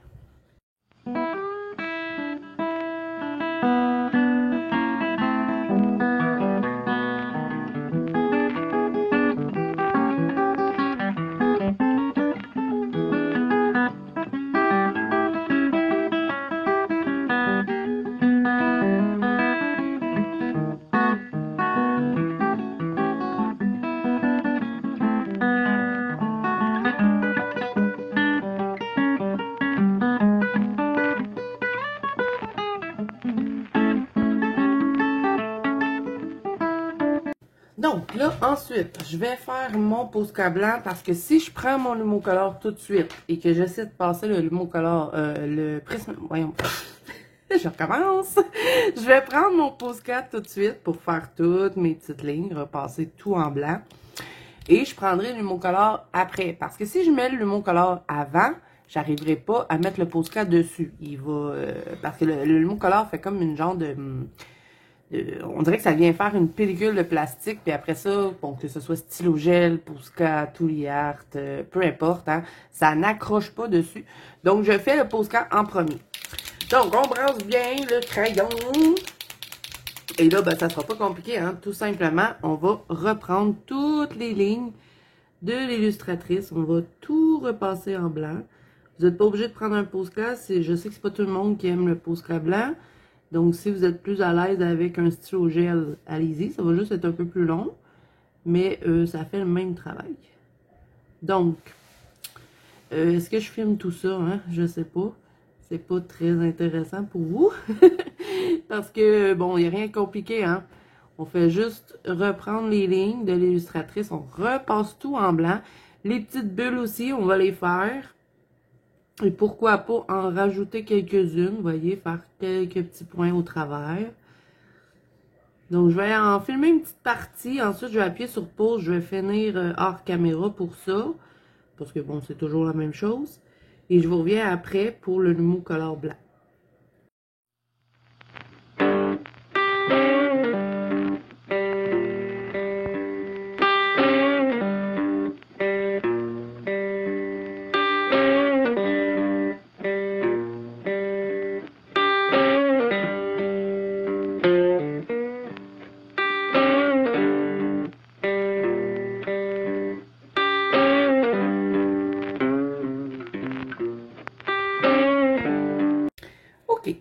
Donc là, ensuite, je vais faire mon Posca blanc parce que si je prends mon Lumocolor tout de suite et que j'essaie de passer le Lumocolor, le prisme, voyons, je recommence. Je vais prendre mon Posca tout de suite pour faire toutes mes petites lignes, repasser tout en blanc. Et je prendrai le Lumocolor après. Parce que si je mets le Lumocolor avant, j'arriverai pas à mettre le Posca dessus. Il va, parce que le Lumocolor fait comme une genre de on dirait que ça vient faire une pellicule de plastique, puis après ça, bon, que ce soit stylo gel, Posca, Touliart, peu importe, hein, ça n'accroche pas dessus. Donc, je fais le Posca en premier. Donc, on brasse bien le crayon. Et là, ben, ça sera pas compliqué, hein. Tout simplement, on va reprendre toutes les lignes de l'illustratrice. On va tout repasser en blanc. Vous n'êtes pas obligé de prendre un Posca. Je sais que c'est pas tout le monde qui aime le Posca blanc. Donc, si vous êtes plus à l'aise avec un stylo gel, allez-y. Ça va juste être un peu plus long. Mais ça fait le même travail. Donc, est-ce que je filme tout ça? Hein? Je sais pas. C'est pas très intéressant pour vous. Parce que, bon, il n'y a rien de compliqué. Hein? On fait juste reprendre les lignes de l'illustratrice. On repasse tout en blanc. Les petites bulles aussi, on va les faire. Et pourquoi pas en rajouter quelques-unes, vous voyez, faire quelques petits points au travers. Donc, je vais en filmer une petite partie. Ensuite, je vais appuyer sur pause. Je vais finir hors caméra pour ça. Parce que, bon, c'est toujours la même chose. Et je vous reviens après pour le Lumocolor blanc.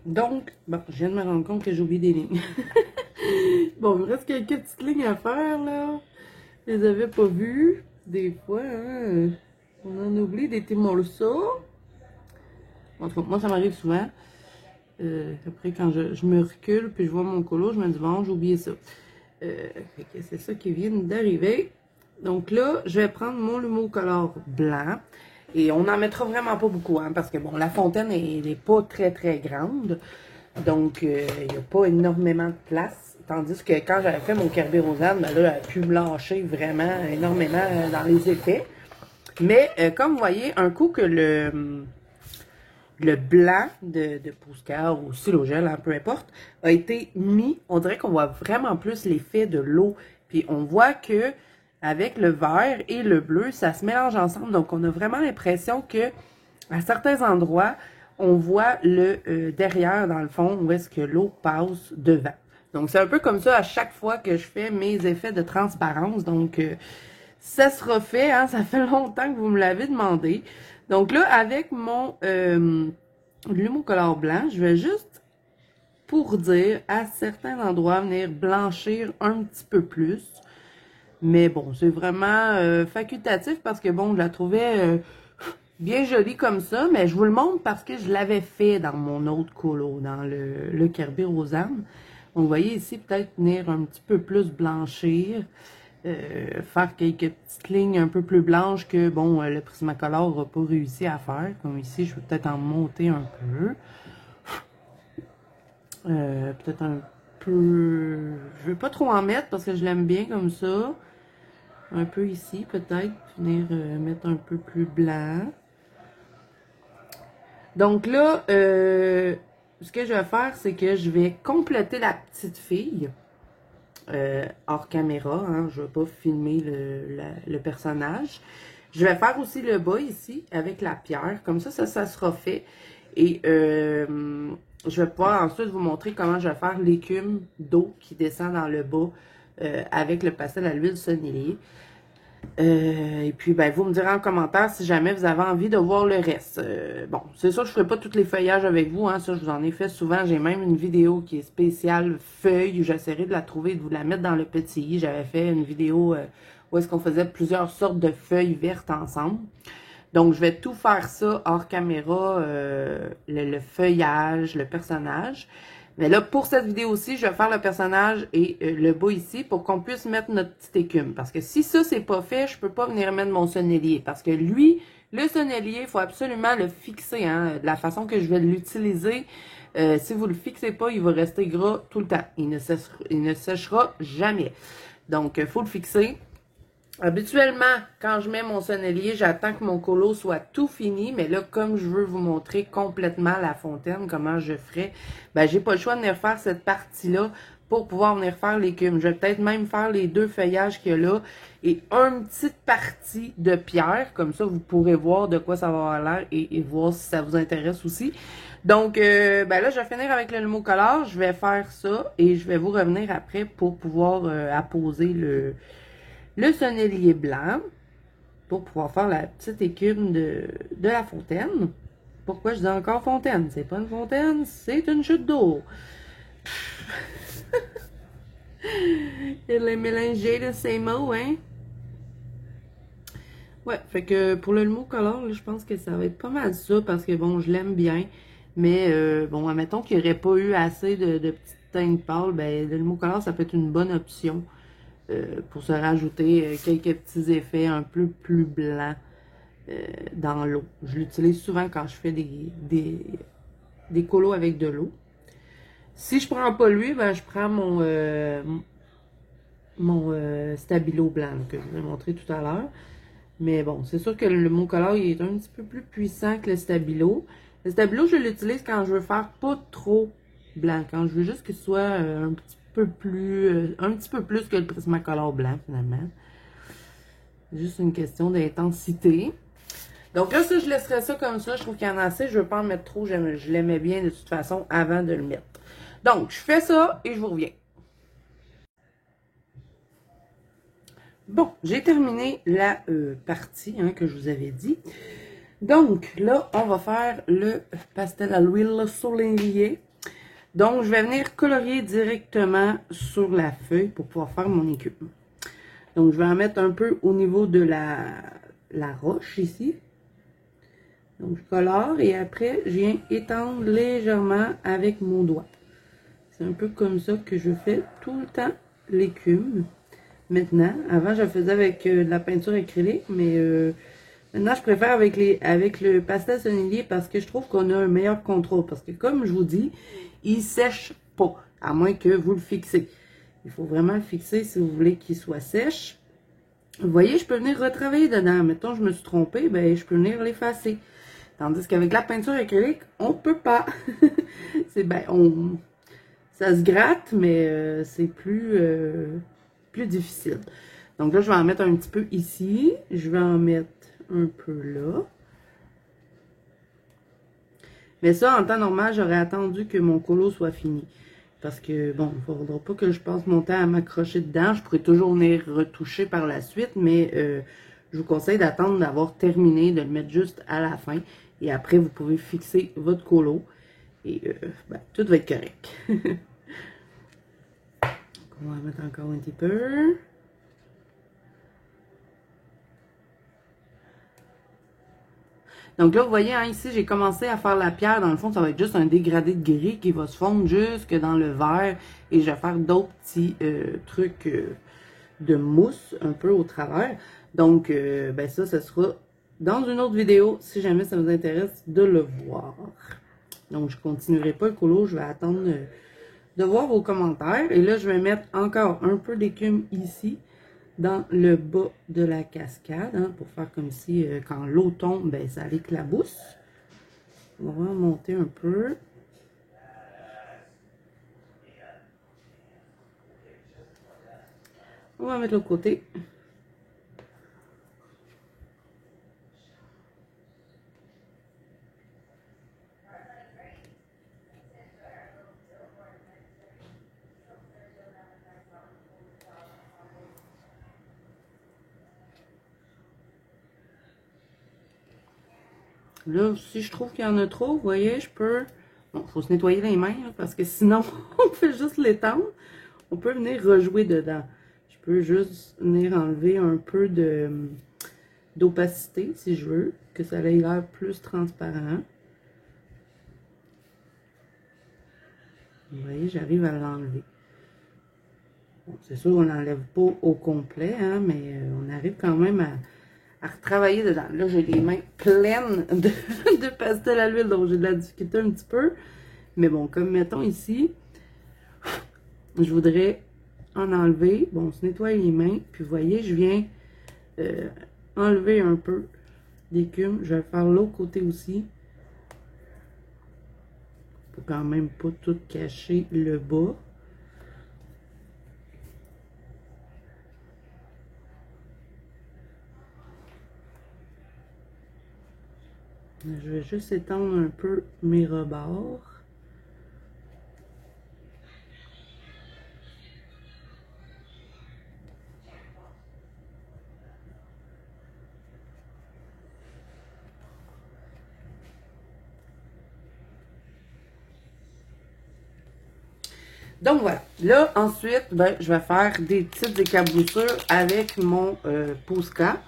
Donc, bon, je viens de me rendre compte que j'ai oublié des lignes. Bon, il me reste quelques petites lignes à faire, là. Je les avais pas vues. Des fois, hein, on en oublie des petits morceaux. En tout cas, moi, ça m'arrive souvent. Après, quand je me recule, puis je vois mon colo, je me dis, bon, j'ai oublié ça. C'est ça qui vient d'arriver. Donc là, je vais prendre mon Lumocolor blanc. Et on n'en mettra vraiment pas beaucoup, hein, parce que, bon, la fontaine, elle n'est pas très, très grande. Donc, il n'y a pas énormément de place. Tandis que quand j'avais fait mon Kerby Rosane, ben là, elle a pu me lâcher vraiment énormément dans les effets. Mais, comme vous voyez, un coup que le blanc de Posca ou stylo gel, hein, peu importe, a été mis, on dirait qu'on voit vraiment plus l'effet de l'eau. Puis, on voit que avec le vert et le bleu, ça se mélange ensemble. Donc, on a vraiment l'impression que à certains endroits, on voit le derrière, dans le fond, où est-ce que l'eau passe devant. Donc, c'est un peu comme ça à chaque fois que je fais mes effets de transparence. Donc, ça sera fait, hein, ça fait longtemps que vous me l'avez demandé. Donc là, avec mon Lumocolor blanc, je vais juste, pour dire, à certains endroits, venir blanchir un petit peu plus. Mais bon, c'est vraiment facultatif parce que bon, je la trouvais bien jolie comme ça, mais je vous le montre parce que je l'avais fait dans mon autre colo, dans le Kirby Rosanne. Donc, vous voyez ici, peut-être venir un petit peu plus blanchir. Faire quelques petites lignes un peu plus blanches que, bon, le Prismacolor n'aura pas réussi à faire. Comme ici, je vais peut-être en monter un peu. Peut-être un peu... Je vais pas trop en mettre parce que je l'aime bien comme ça. Un peu ici, peut-être. Venir mettre un peu plus blanc. Donc là, ce que je vais faire, c'est que je vais compléter la petite fille. Hors caméra, hein, je ne vais pas filmer le personnage. Je vais faire aussi le bas ici avec la pierre, comme ça sera fait. Et je vais pouvoir ensuite vous montrer comment je vais faire l'écume d'eau qui descend dans le bas avec le pastel à l'huile sonnelier. Et puis, ben, vous me direz en commentaire si jamais vous avez envie de voir le reste. Bon, c'est sûr que je ne ferai pas tous les feuillages avec vous. Hein, ça, je vous en ai fait souvent. J'ai même une vidéo qui est spéciale feuille. J'essaierai de la trouver et de vous la mettre dans le petit. J'avais fait une vidéo où est-ce qu'on faisait plusieurs sortes de feuilles vertes ensemble. Donc, je vais tout faire ça hors caméra, le feuillage, le personnage. Mais là, pour cette vidéo-ci, je vais faire le personnage et le bas ici pour qu'on puisse mettre notre petite écume. Parce que si ça, c'est pas fait, je peux pas venir mettre mon sonnelier. Parce que lui, le sonnelier, il faut absolument le fixer. Hein, de la façon que je vais l'utiliser, si vous le fixez pas, il va rester gras tout le temps. Il ne séchera jamais. Donc, il faut le fixer. Habituellement, quand je mets mon sonnelier, j'attends que mon colo soit tout fini, mais là, comme je veux vous montrer complètement la fontaine, comment je ferai, ben, j'ai pas le choix de venir faire cette partie-là pour pouvoir venir faire l'écume. Je vais peut-être même faire les deux feuillages qu'il y a là et une petite partie de pierre, comme ça, vous pourrez voir de quoi ça va avoir l'air et voir si ça vous intéresse aussi. Donc, ben là, je vais finir avec le Lumocolor, je vais faire ça et je vais vous revenir après pour pouvoir apposer le sonnelier blanc pour pouvoir faire la petite écume de la fontaine. Pourquoi je dis encore fontaine? C'est pas une fontaine, c'est une chute d'eau. Il a mélangé de ces mots, hein? Ouais, fait que pour le Lumocolor, je pense que ça va être pas mal ça parce que bon, je l'aime bien. Mais bon, admettons qu'il n'y aurait pas eu assez de petites teintes pâles, ben le Lumocolor, ça peut être une bonne option. Pour se rajouter quelques petits effets un peu plus blancs dans l'eau. Je l'utilise souvent quand je fais des colos avec de l'eau. Si je prends pas lui, ben je prends mon Stabilo blanc que je vous ai montré tout à l'heure. Mais bon, c'est sûr que le Mocolor il est un petit peu plus puissant que le Stabilo. Le Stabilo, je l'utilise quand je veux faire pas trop blanc, quand je veux juste qu'il soit un petit peu plus que le Prismacolor blanc, finalement. Juste une question d'intensité. Donc là, ça, je laisserai ça comme ça. Je trouve qu'il y en a assez. Je ne veux pas en mettre trop. Je l'aimais bien de toute façon avant de le mettre. Donc, je fais ça et je vous reviens. Bon, j'ai terminé la partie que je vous avais dit. Donc, là, on va faire le pastel à l'huile sonnelier. Donc, je vais venir colorier directement sur la feuille pour pouvoir faire mon écume. Donc, je vais en mettre un peu au niveau de la roche ici. Donc, je colore et après, je viens étendre légèrement avec mon doigt. C'est un peu comme ça que je fais tout le temps l'écume. Maintenant, avant, je le faisais avec de la peinture acrylique, mais maintenant, je préfère avec le pastel sonnelier parce que je trouve qu'on a un meilleur contrôle. Parce que, comme je vous dis, il sèche pas, à moins que vous le fixez. Il faut vraiment le fixer si vous voulez qu'il soit sèche. Vous voyez, je peux venir retravailler dedans. Mettons, je me suis trompée, ben, je peux venir l'effacer. Tandis qu'avec la peinture acrylique, on peut pas. Ça se gratte, mais c'est plus difficile. Donc là, je vais en mettre un petit peu ici. Je vais en mettre un peu là. Mais ça, en temps normal, j'aurais attendu que mon colo soit fini. parce que, bon, il ne faudra pas que je passe mon temps à m'accrocher dedans. Je pourrais toujours venir retoucher par la suite, mais je vous conseille d'attendre d'avoir terminé, de le mettre juste à la fin. Et après, vous pouvez fixer votre colo. Et ben, tout va être correct. On va mettre encore un petit peu. Donc là, vous voyez, hein, ici, j'ai commencé à faire la pierre. Dans le fond, ça va être juste un dégradé de gris qui va se fondre jusque dans le verre. Et je vais faire d'autres petits trucs de mousse un peu au travers. Donc, ben ça, ce sera dans une autre vidéo, si jamais ça vous intéresse de le voir. Donc, je ne continuerai pas le colo. Je vais attendre de voir vos commentaires. Et là, je vais mettre encore un peu d'écume ici, dans le bas de la cascade, hein, pour faire comme si quand l'eau tombe, ben, ça l'éclabousse. On va remonter un peu. On va mettre l'autre côté. Là, si je trouve qu'il y en a trop, vous voyez, je peux... Bon, il faut se nettoyer les mains, hein, parce que sinon, on fait juste l'étendre. On peut venir rejouer dedans. Je peux juste venir enlever un peu d'opacité, si je veux, que ça ait l'air plus transparent. Vous voyez, j'arrive à l'enlever. Bon, c'est sûr, on n'enlève pas au complet, hein, mais on arrive quand même à retravailler dedans. Là, j'ai les mains pleines de pastel à l'huile, donc j'ai de la difficulté un petit peu. Mais bon, comme mettons ici, je voudrais en enlever. Bon, on se nettoie les mains. Puis vous voyez, je viens enlever un peu d'écume. Je vais faire l'autre côté aussi. Pour quand même pas tout cacher le bas. Je vais juste étendre un peu mes rebords. Donc voilà. Là, ensuite, ben, je vais faire des petites éclaboussures avec mon Posca.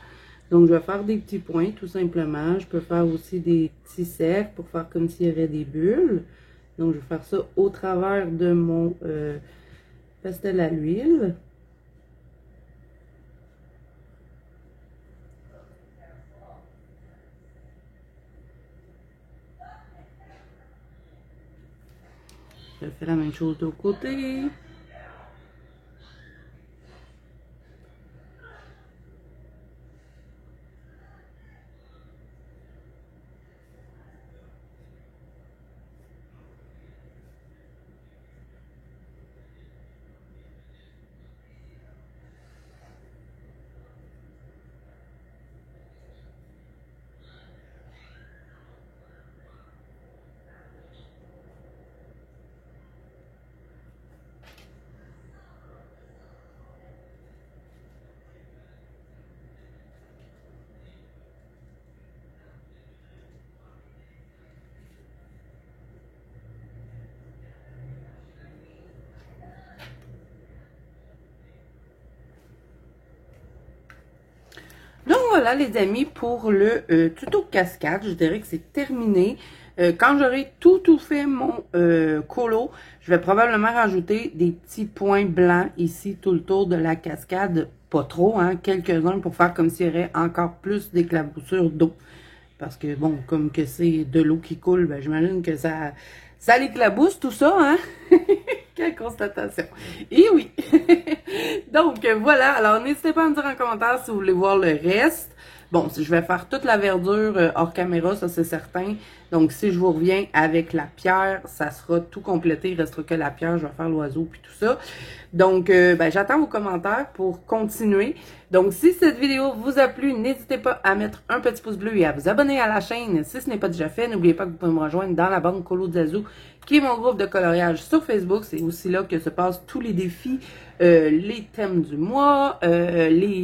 Donc, je vais faire des petits points, tout simplement. Je peux faire aussi des petits cercles pour faire comme s'il y avait des bulles. Donc, je vais faire ça au travers de mon pastel à l'huile. Je fais la même chose de l'autre côté. Donc voilà les amis pour le tuto cascade, je dirais que c'est terminé. Quand j'aurai tout fait mon colo, je vais probablement rajouter des petits points blancs ici tout le tour de la cascade. Pas trop, hein, quelques-uns pour faire comme s'il y aurait encore plus d'éclaboussures d'eau. Parce que bon, comme que c'est de l'eau qui coule, ben, j'imagine que ça l'éclabousse tout ça, hein? Quelle constatation. Et oui. Donc, voilà. Alors, n'hésitez pas à me dire en commentaire si vous voulez voir le reste. Bon, je vais faire toute la verdure hors caméra, ça c'est certain. Donc, si je vous reviens avec la pierre, ça sera tout complété. Il restera que la pierre, je vais faire l'oiseau puis tout ça. Donc, ben, j'attends vos commentaires pour continuer. Donc, si cette vidéo vous a plu, n'hésitez pas à mettre un petit pouce bleu et à vous abonner à la chaîne si ce n'est pas déjà fait. N'oubliez pas que vous pouvez me rejoindre dans la bande Colo Zazu, qui est mon groupe de coloriage sur Facebook. C'est aussi là que se passent tous les défis, les thèmes du mois,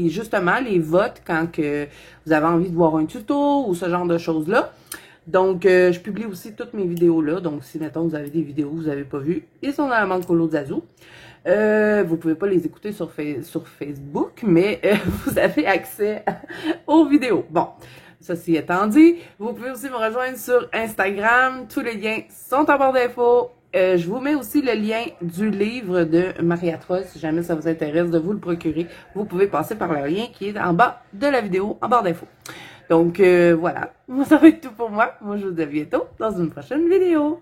justement les votes quand que vous avez envie de voir un tuto ou ce genre de choses-là. Donc, je publie aussi toutes mes vidéos là. Donc, si, mettons, vous avez des vidéos que vous n'avez pas vues, ils sont dans la bande Colo Zazu. Vous pouvez pas les écouter sur Facebook, mais vous avez accès aux vidéos. Bon, ceci étant dit, vous pouvez aussi me rejoindre sur Instagram. Tous les liens sont en barre d'infos. Je vous mets aussi le lien du livre de Maria Troll. Si jamais ça vous intéresse de vous le procurer, vous pouvez passer par le lien qui est en bas de la vidéo, en barre d'infos. Donc, voilà. Ça va être tout pour moi. Moi, je vous dis à bientôt dans une prochaine vidéo.